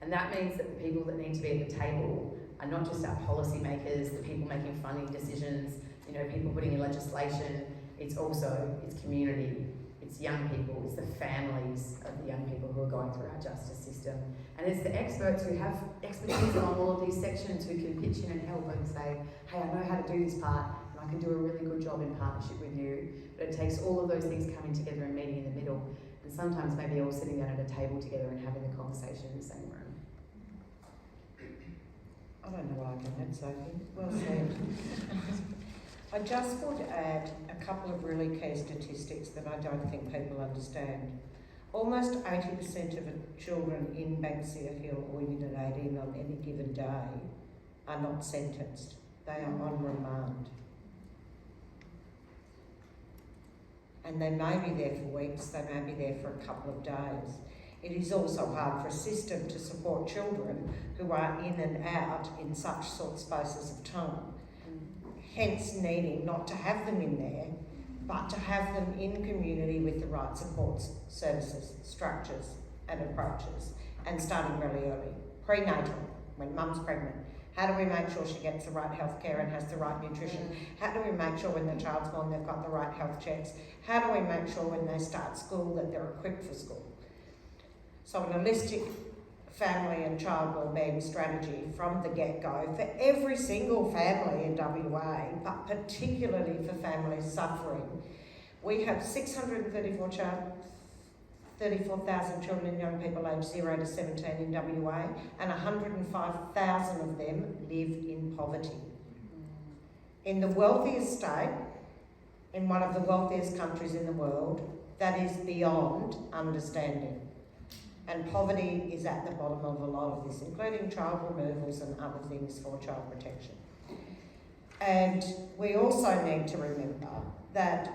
And that means that the people that need to be at the table are not just our policy makers, the people making funding decisions, you know, people putting in legislation. It's community, it's young people, it's the families of the young people who are going through our justice system. And it's the experts who have expertise on all of these sections who can pitch in and help and say, hey, I know how to do this part and I can do a really good job in partnership with you. But it takes all of those things coming together and meeting in the middle. And sometimes maybe all sitting down at a table together and having the conversation in the same room. I don't know what I can add, Sophie. Well said. I just want to add a couple of really key statistics that I don't think people understand. Almost 80% of children in Banksia Hill or Unit 18 on any given day are not sentenced. They are on remand. And they may be there for weeks, they may be there for a couple of days. It is also hard for a system to support children who are in and out in such short spaces of time. hence needing not to have them in there, but to have them in community with the right supports, services, structures and approaches, and starting really early. Prenatal, when mum's pregnant. How do we make sure she gets the right health care and has the right nutrition? How do we make sure when the child's born they've got the right health checks? How do we make sure when they start school that they're equipped for school? So an holistic family and child wellbeing strategy from the get-go for every single family in WA, but particularly for families suffering. We have 34,000 children and young people aged 0 to 17 in WA, and 105,000 of them live in poverty. In the wealthiest state, in one of the wealthiest countries in the world, that is beyond understanding. And poverty is at the bottom of a lot of this, including child removals and other things for child protection. And we also need to remember that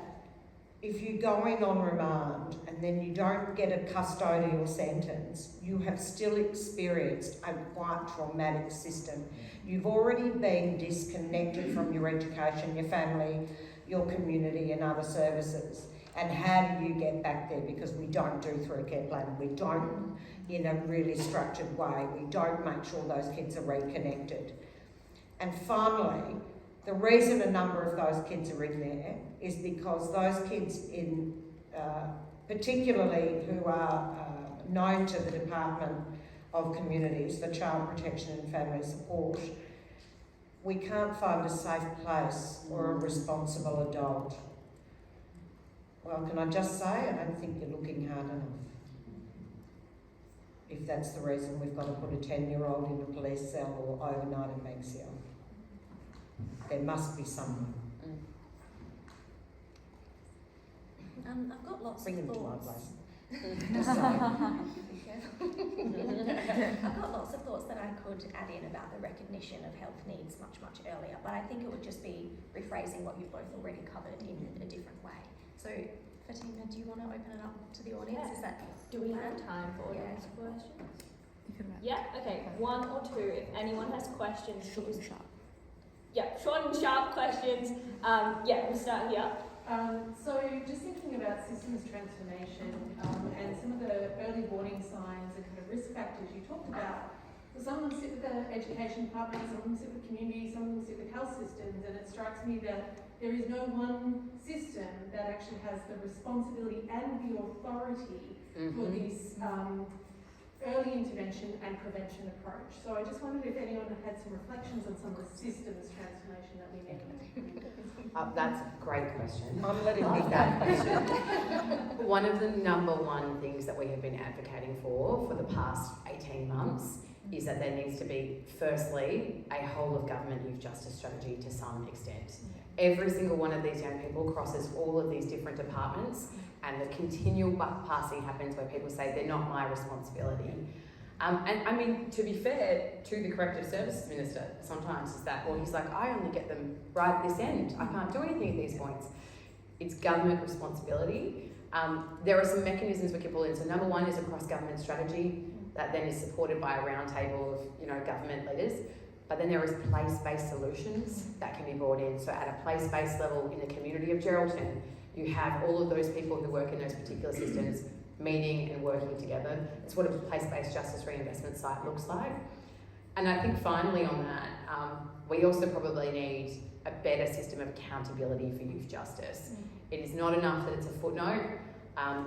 if you go in on remand and then you don't get a custodial sentence, you have still experienced a quite traumatic system. You've already been disconnected from your education, your family, your community and other services. And how do you get back there? Because we don't do through a care plan. We don't in a really structured way. We don't make sure those kids are reconnected. And finally, the reason a number of those kids are in there is because those kids in, particularly who are known to the Department of Communities for Child Protection and Family Support, we can't find a safe place or a responsible adult. Well, can I just say, I don't think you're looking hard enough. If that's the reason we've got to put a 10-year-old in a police cell or overnight in Banksia Hill. There must be someone. I've got lots Bring of them to my thoughts. place. Just saying. I've got lots of thoughts that I could add in about the recognition of health needs much, much earlier, but I think it would just be rephrasing what you've both already covered in a different way. So, Fatima, do you want to open it up to the audience? Yeah. Is that Do we have time for audience Yeah. questions? Yeah, okay, one or two. If anyone has questions, Short and sharp. Yeah, short and sharp questions. Yeah, we'll start here. So just thinking about systems transformation and some of the early warning signs and kind of risk factors you talked about. So some of them sit with the education department, some of them sit with community, some of them sit with health systems, and it strikes me that there is no one system that actually has the responsibility and the authority for this early intervention and prevention approach. So I just wondered if anyone had some reflections on some of the systems transformation that we need. That's a great question. I'm letting you that question. One of the number one things that we have been advocating for the past 18 months is that there needs to be, firstly, a whole of government youth justice strategy to some extent. Every single one of these young people crosses all of these different departments, and the continual buck passing happens where people say they're not my responsibility. And I mean, to be fair to the Corrective Services Minister, sometimes is that, well, he's like, I only get them right at this end. I can't do anything at these points. It's government responsibility. There are some mechanisms we can pull in. So number one is a cross-government strategy that then is supported by a roundtable of, government leaders. But then there is place-based solutions that can be brought in. So at a place-based level in the community of Geraldton, you have all of those people who work in those particular systems meeting and working together. It's what a place-based justice reinvestment site looks like. And I think finally on that, we also probably need a better system of accountability for youth justice. It is not enough that it's a footnote,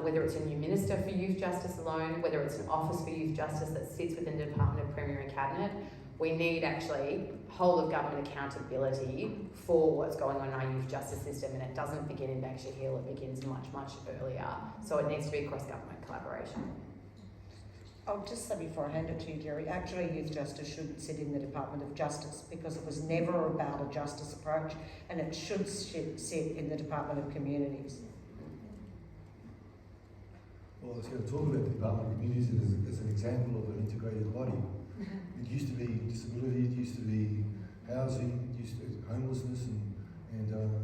whether it's a new minister for youth justice alone, whether it's an office for youth justice that sits within the Department of Premier and Cabinet. We need actually whole of government accountability for what's going on in our youth justice system, and it doesn't begin in Banksia Hill, it begins much, much earlier. So it needs to be cross-government collaboration. I'll just say before I hand it to you, Jerry, actually youth justice should sit in the Department of Justice because it was never about a justice approach, and it should sit in the Department of Communities. Well, I was going to talk about the Department of Communities as an example of an integrated body. It used to be disability, it used to be housing, it used to be homelessness and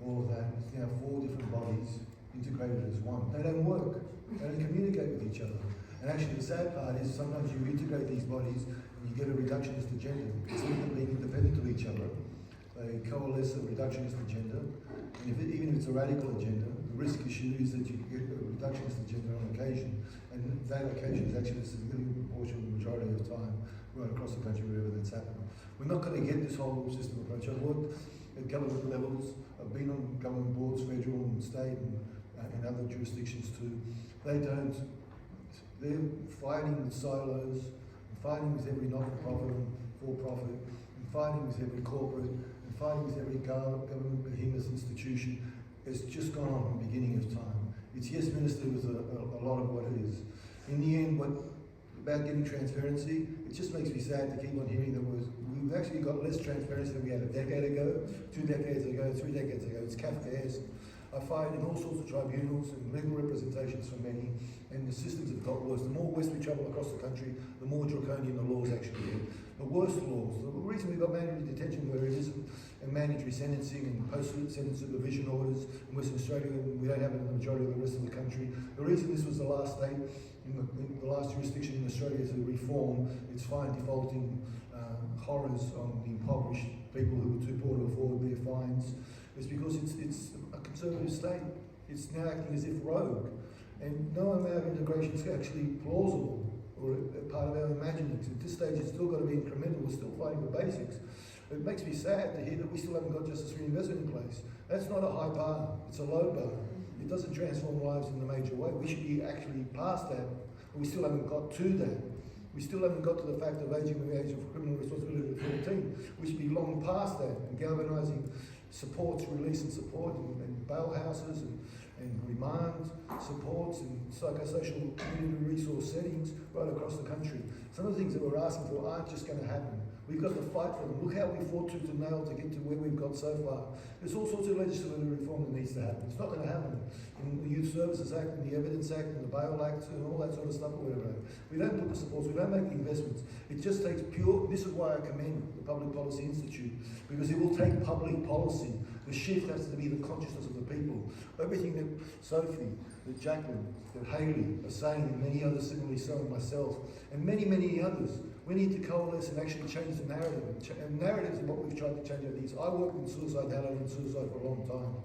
all of that. It's now 4 different bodies integrated as one. They don't work. They don't communicate with each other. And actually the sad part is sometimes you integrate these bodies and you get a reductionist agenda. Instead of them being independent of each other, they coalesce a reductionist agenda, and even if it's a radical agenda, the risk issue is that you get a reductionist agenda on occasion, and that occasion is actually a significant proportion of the majority of time right across the country wherever that's happening. We're not going to get this whole system approach. I've worked at government levels, I've been on government boards, federal and state, and other jurisdictions too. They're fighting with silos, and fighting with every not-for-profit and for-profit, and fighting with every corporate, and fighting with every government behemoth institution. It's just gone on from the beginning of time. It's yes, Minister, with a lot of what it is. In the end, about getting transparency, it just makes me sad to keep on hearing that we've actually got less transparency than we had a decade ago, 2 decades ago, 3 decades ago. It's Kafkaesque. I fight in all sorts of tribunals and legal representations for many, and the systems have got worse. The more west we travel across the country, the more draconian the laws actually get. The worst laws. The reason we've got mandatory detention where it isn't, and mandatory sentencing and post-sentence supervision orders in Western Australia, and we don't have it in the majority of the rest of the country. The reason this was the last state, in the last jurisdiction in Australia to reform its fine defaulting horrors on the impoverished people who were too poor to afford their fines, is because it's a conservative state. It's now acting as if rogue, and no amount of integration is actually plausible or a part of our imaginings. At this stage, it's still got to be incremental. We're still fighting the basics. It makes me sad to hear that we still haven't got justice reinvestment in place. That's not a high bar, it's a low bar. It doesn't transform lives in a major way. We should be actually past that, but we still haven't got to that. We still haven't got to the fact of aging the age of criminal responsibility at 14. We should be long past that and galvanising supports, release and support, and bail houses and remand supports and psychosocial community resource settings right across the country. Some of the things that we're asking for aren't just going to happen. We've got to fight for them. Look how we fought tooth and nail to get to where we've got so far. There's all sorts of legislative reform that needs to happen. It's not going to happen in the Youth Services Act and the Evidence Act and the Bail Act and all that sort of stuff. We don't put the supports, we don't make the investments. It just takes pure, this is why I commend the Public Policy Institute, because it will take public policy. The shift has to be the consciousness of the people. Everything that Sophie, that Jacqueline, that Hayley are saying, and many others similarly so, and myself, and many, many others, we need to coalesce and actually change the narrative. And narratives are what we've tried to change over the years. I worked in suicidality and suicide for a long time.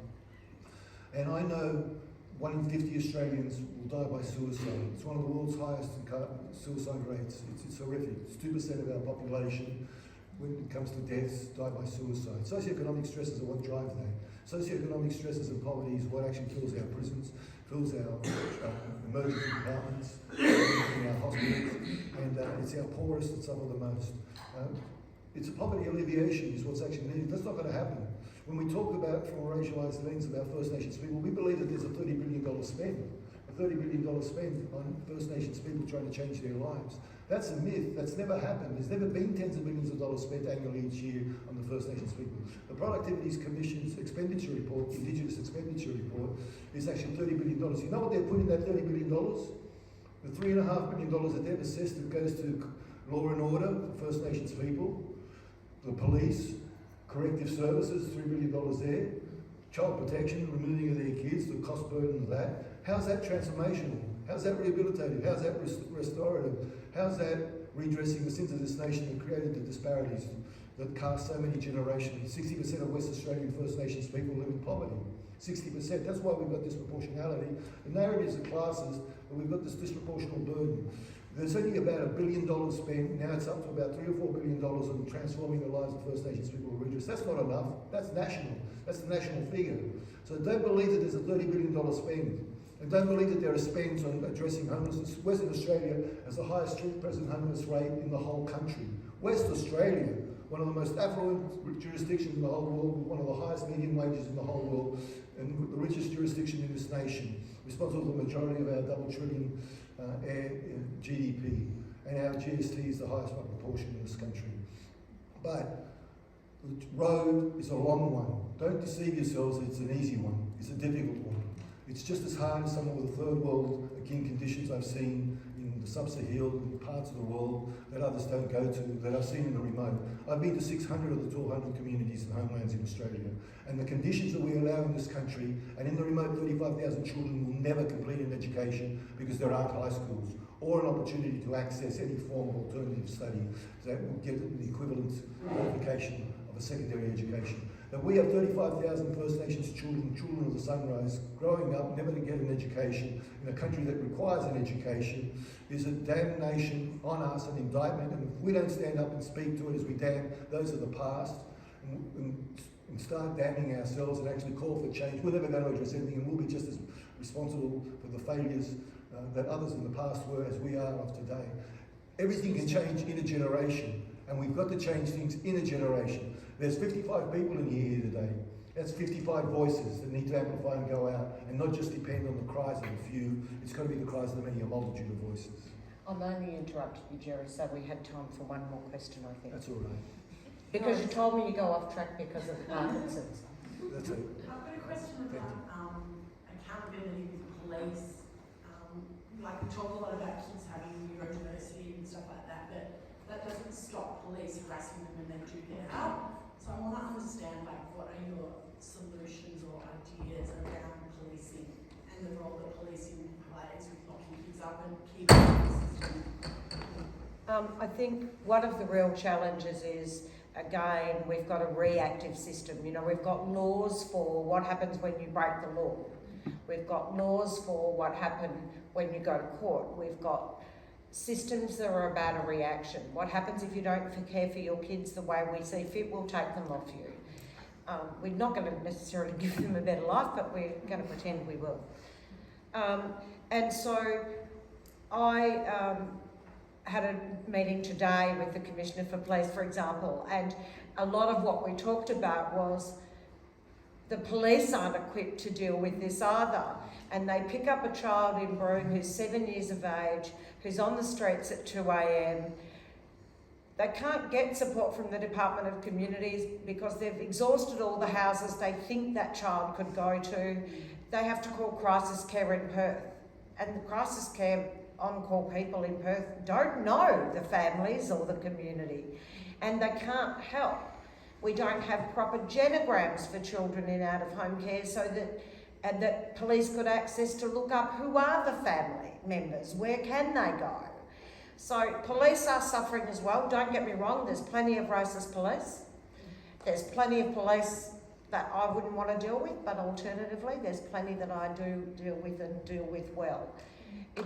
And I know 1 in 50 Australians will die by suicide. It's one of the world's highest suicide rates. It's horrific. It's 2% of our population, when it comes to deaths, die by suicide. Socioeconomic stresses are what drive that. Socioeconomic stresses and poverty is what actually fills our prisons, fills our emergency departments, in our hospitals, and it's our poorest that suffer the most. It's a poverty alleviation is what's actually needed. That's not going to happen. When we talk about, from a racialised lens, about First Nations people, we believe that there's a $30 billion spend. A $30 billion spend on First Nations people trying to change their lives. That's a myth. That's never happened. There's never been tens of billions of dollars spent annually each year on the First Nations people. The Productivities Commission's expenditure report, the Indigenous expenditure report, is actually $30 billion. You know what they're putting that $30 billion? The $3.5 billion that they've assessed that goes to law and order for First Nations people, the police, corrective services, $3 billion there, child protection, removing of their kids, the cost burden of that. How's that transformational? How's that rehabilitative? How's that restorative? How's that redressing the sins of this nation that created the disparities that cast so many generations? 60% of West Australian First Nations people live in poverty. 60%. That's why we've got disproportionality. The narratives are classes, but we've got this disproportional burden. There's only about $1 billion spent. Now it's up to about $3 or $4 billion on transforming the lives of First Nations people with redress. That's not enough. That's national. That's the national figure. So don't believe that there's a $30 billion spend. And don't believe that there are spends on addressing homelessness. Western Australia has the highest street present homeless rate in the whole country. West Australia, one of the most affluent jurisdictions in the whole world, one of the highest median wages in the whole world, and the richest jurisdiction in this nation, responsible for the majority of our double trillion GDP, and our GST is the highest by proportion in this country. But the road is a long one. Don't deceive yourselves that it's an easy one. It's a difficult one. It's just as hard as some of the third world akin conditions I've seen in the Banksia Hill and parts of the world that others don't go to, that I've seen in the remote. I've been to 600 of the 1,200 communities and homelands in Australia, and the conditions that we allow in this country, and in the remote 35,000 children will never complete an education because there aren't high schools, or an opportunity to access any form of alternative study that will get the equivalent qualification of a secondary education. That we have 35,000 First Nations children of the Sunrise, growing up never to get an education in a country that requires an education, is a damnation on us, an indictment, and if we don't stand up and speak to it as we damn those of the past, and start damning ourselves and actually call for change, we're never going to address anything, and we'll be just as responsible for the failures that others in the past were as we are of today. Everything can change in a generation, and we've got to change things in a generation. There's 55 people in here today. That's 55 voices that need to amplify and go out, and not just depend on the cries of a few. It's got to be the cries of the many, a multitude of voices. I've only interrupted you, Jerry, so we had time for one more question, I think. That's all right. Because you told me you go off track because of Parkinson's. That's it. I've got a question about accountability with police. Like we talk a lot about kids having neurodiversity and stuff like that, but that doesn't stop police harassing them when they do get out. So I want to understand, like, what are your solutions or ideas around policing and the role that policing plays with locking kids up and keeping the system? I think one of the real challenges is, again, we've got a reactive system. You know, we've got laws for what happens when you break the law. We've got laws for what happens when you go to court. We've got systems that are about a reaction. What happens if you don't care for your kids the way we see fit? We'll take them off you. We're not going to necessarily give them a better life, but we're going to pretend we will. And so I had a meeting today with the Commissioner for Police, for example, and a lot of what we talked about was the police aren't equipped to deal with this either. And they pick up a child in Broome who's 7 years of age, who's on the streets at 2 a.m. They can't get support from the Department of Communities because they've exhausted all the houses they think that child could go to. They have to call crisis care in Perth. And the crisis care on-call people in Perth don't know the families or the community, and they can't help. We don't have proper genograms for children in out-of-home care so that police could access to look up who are the family members, where can they go. So police are suffering as well. Don't get me wrong, there's plenty of racist police. There's plenty of police that I wouldn't want to deal with, but alternatively, there's plenty that I do deal with and deal with well.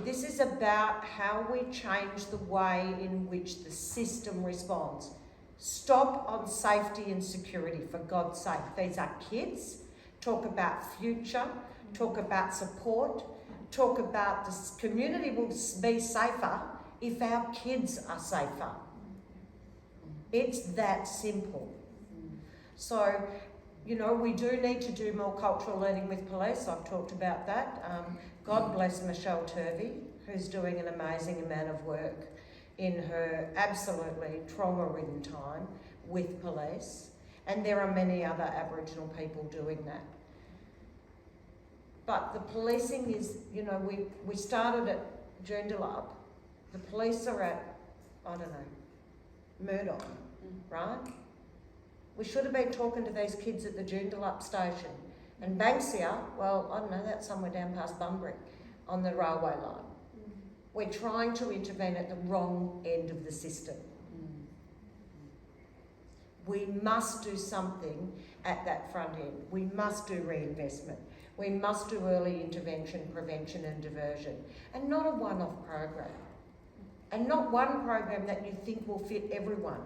This is about how we change the way in which the system responds. Stop on safety and security, for God's sake. These are kids. Talk about future. Talk about support. Talk about the community will be safer if our kids are safer. It's that simple. So, you know, we do need to do more cultural learning with police. I've talked about that. God bless Michelle Turvey, who's doing an amazing amount of work in her absolutely trauma-ridden time with police. And there are many other Aboriginal people doing that. But the policing is, you know, we started at Joondalup. The police are at, I don't know, Murdoch, right? We should have been talking to these kids at the Joondalup station. And Banksia, well, I don't know, that's somewhere down past Bunbury on the railway line. We're trying to intervene at the wrong end of the system. We must do something at that front end. We must do reinvestment. We must do early intervention, prevention and diversion. And not a one-off program. And not one program that you think will fit everyone.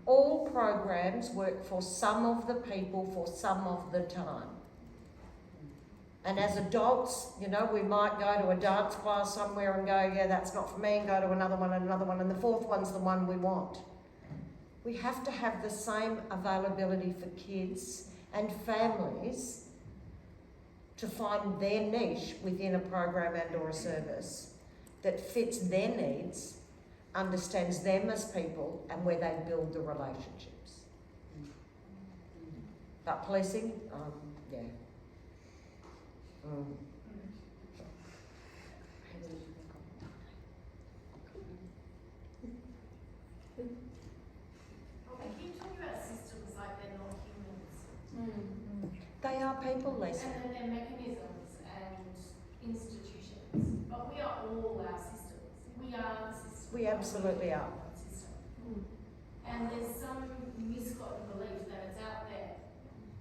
All programs work for some of the people for some of the time. And as adults, you know, we might go to a dance class somewhere and go, yeah, that's not for me, and go to another one, and the fourth one's the one we want. We have to have the same availability for kids and families to find their niche within a program and or a service that fits their needs, understands them as people, and where they build the relationships. But policing, yeah. They keep talking about systems like they're not humans. They are people, Lisa. And then they're mechanisms and institutions. But we are all our systems. We are the system. We absolutely are. System. And there's some misgotten belief that it's out there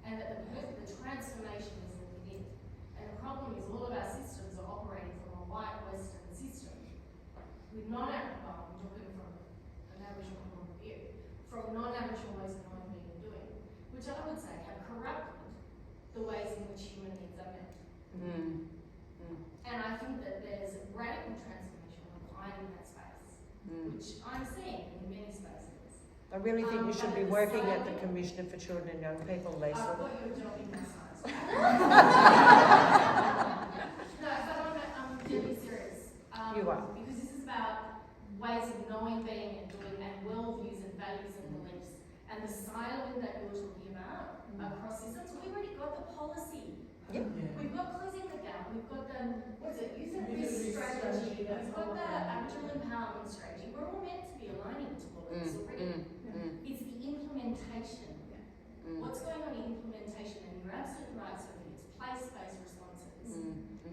and that the transformation is within. And the problem is all of our systems are operating from a white Western system with non-Aboriginal, I'm talking from an Aboriginal point of view, from non-Aboriginal ways of knowing, being and doing, which I would say have corrupted the ways in which human needs are met. And I think that there's radical transformation required in that space, which I'm seeing in many spaces. I really think you should be working at the Commissioner for Children and Young People, Lisa. I've got your job in my science. No, but I'm really serious. You are. Because this is about ways of knowing, being and doing, and worldviews and values and beliefs. And the siloing that you're talking about across systems, we've already got the policy. Yep. We've got closing the gap, we've got the, what is it, youth and risk strategy, we've got the Aboriginal empowerment strategy. We're all meant to be aligning to all of this already. It's the implementation. What's going on in implementation? And you're absolutely right, Sophie, it's place-based responses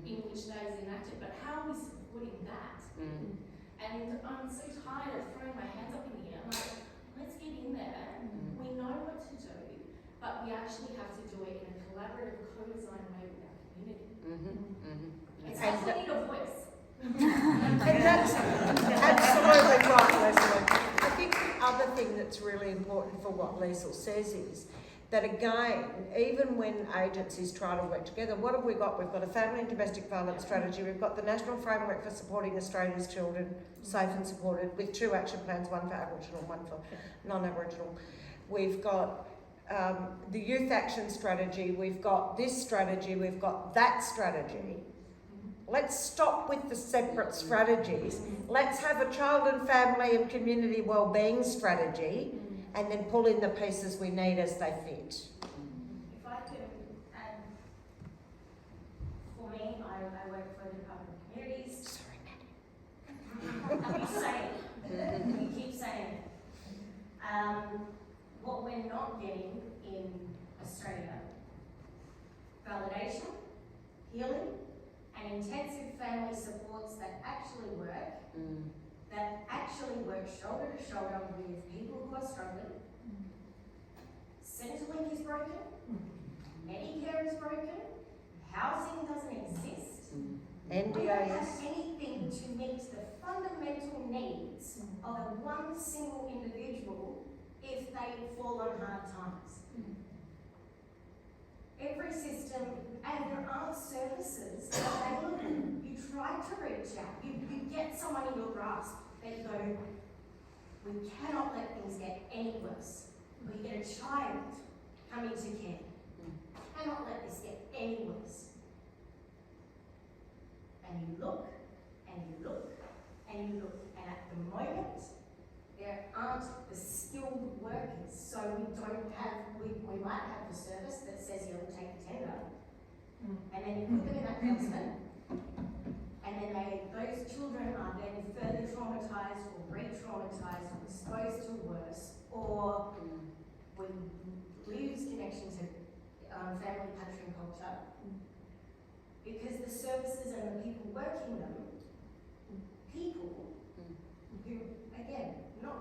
in which that is enacted, but how are we supporting that? And I'm so tired of throwing my hands up in the air. I'm like, let's get in there. We know what to do, but we actually have to do it in a collaborative, co-designed way with our community. It's actually a voice. And that's absolutely right, Leslie. I think the other thing that's really important for what Liesl says is that, again, even when agencies try to work together, what have we got? We've got a family and domestic violence strategy. We've got the National Framework for Supporting Australia's Children Safe and Supported, with 2 action plans, one for Aboriginal, one for non-Aboriginal. We've got the Youth Action Strategy. We've got this strategy. We've got that strategy. Let's stop with the separate strategies. Let's have a child and family and community wellbeing strategy, and then pull in the pieces we need as they fit. If I could add, for me, I work for the Department of Communities. Sorry, Maddie. You say it. You keep saying it. What we're not getting in Australia, validation, healing, and intensive family supports that actually work, shoulder to shoulder with people who are struggling. Centrelink is broken, Medicare is broken, housing doesn't exist. We don't have anything to meet the fundamental needs of one single individual if they fall on hard times. Every system, and there aren't services available. You try to reach out, you get someone in your grasp, they go, we cannot let things get any worse. We get a child coming to care. Cannot let this get any worse. And you look, and you look, and you look, and at the moment, there aren't the skilled workers, so we don't have, we might have the service that says you'll take a tender, and then you put them in that placement, and then those children are then further traumatised or re-traumatised or exposed to worse, or we lose connection to family, country and culture, because the services and the people working them, who, again, not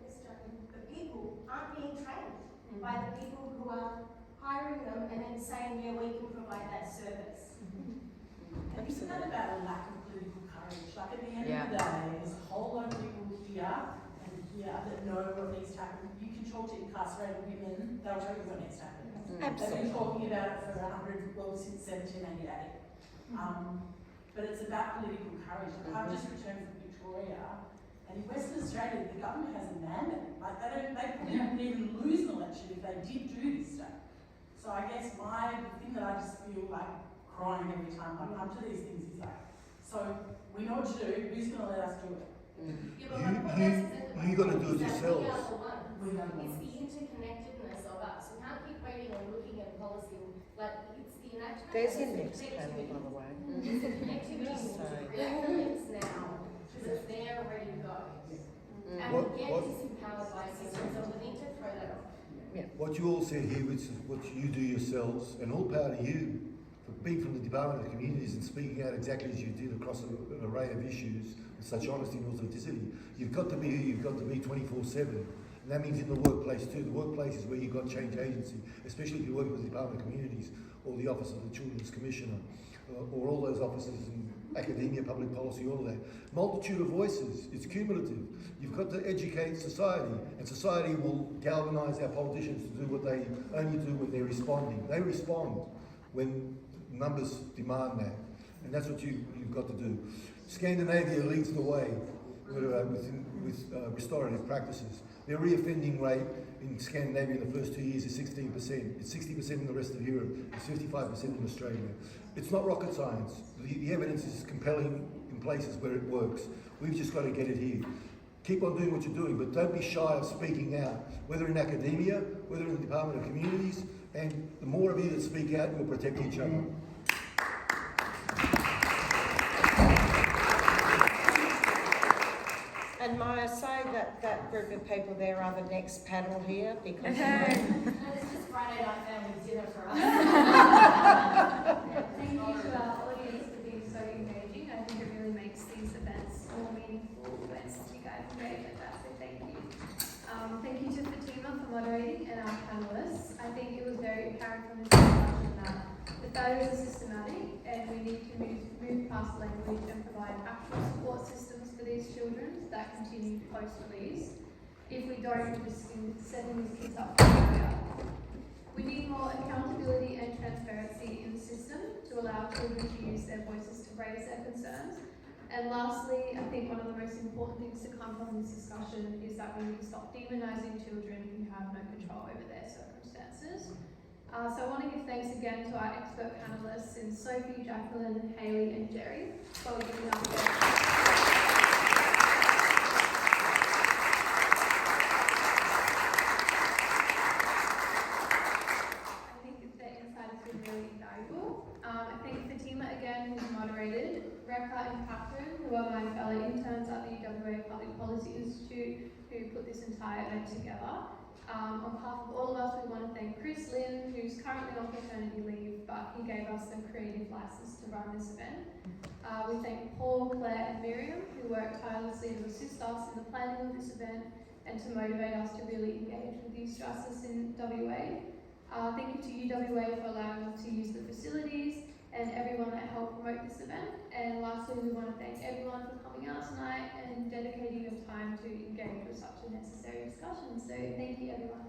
this judgment, but people aren't being trained by the people who are hiring them and then saying, yeah, we can provide that service. And isn't that about a lack of political courage? Like at the end of the day, there's a whole lot of people here and here that know what needs to happen. You can talk to incarcerated women, they'll tell you what needs to happen. Absolutely. They've been talking about it for since 1788. But it's about political courage. I've just returned from Victoria, and in Western Australia, the government has a mandate. Like they wouldn't even lose an election if they did do this stuff. So I guess the thing that I just feel like crying every time I come to these things is like, so we know what to do, who's going to let us do it? You got to do it yourselves. It's the interconnectedness of us. We can't keep waiting and looking at policy. Like, it's the enactment. There's your next panel, by the way. It's the connectivity to create the links now, because they're ready to go. And we get disempowered by systems, and we need to throw that off. What you all said here, which is what you do yourselves, and all power to you for being from the Department of Communities and speaking out exactly as you did across an array of issues with such honesty and authenticity. You've got to be who you've got to be 24/7. And that means in the workplace too. The workplace is where you've got change agency, especially if you're working with the Department of Communities or the Office of the Children's Commissioner, or all those offices in academia, public policy, all of that. Multitude of voices, it's cumulative. You've got to educate society, and society will galvanise our politicians to do what they only do when they're responding. They respond when numbers demand that, and that's what you've got to do. Scandinavia leads the way with restorative practices. Their reoffending rate in Scandinavia in the first 2 years is 16%. It's 60% in the rest of Europe. It's 55% in Australia. It's not rocket science. The evidence is compelling in places where it works. We've just got to get it here. Keep on doing what you're doing, but don't be shy of speaking out, whether in academia, whether in the Department of Communities, and the more of you that speak out, you'll protect each other. And may I say that that group of people there are the next panel here, because This is Friday night family dinner for us. Thank you to our audience for being so engaging. I think it really makes these events more meaningful when you guys engage with that, so thank you. Thank you to Fatima for moderating and our panellists. I think it was very apparent from this discussion that the failures are systematic and we need to move past language and provide actual support systems for these children that continue post-release. If we don't, we're just setting these kids up for failure. We need more accountability and transparency in the system to allow children to use their voices to raise their concerns. And lastly, I think one of the most important things to come from this discussion is that we need to stop demonising children who have no control over their circumstances. So I want to give thanks again to our expert panellists in Sophie, Jacqueline, Hayley and Jerry for giving us their insight has been really invaluable. I thank Fatima again, who's moderated, Rekha and Catherine, who are my fellow interns at the UWA Public Policy Institute, who put this entire event together. On behalf of all of us, we want to thank Chris Lynn, who's currently on paternity leave, but he gave us the creative license to run this event. We thank Paul, Claire and Miriam, who worked tirelessly to assist us in the planning of this event and to motivate us to really engage with youth justice in WA. Thank you to UWA for allowing us to use the facilities and everyone that helped promote this event. And lastly, we want to thank everyone for coming out tonight and dedicating your time to engage with such a necessary discussion. So thank you everyone.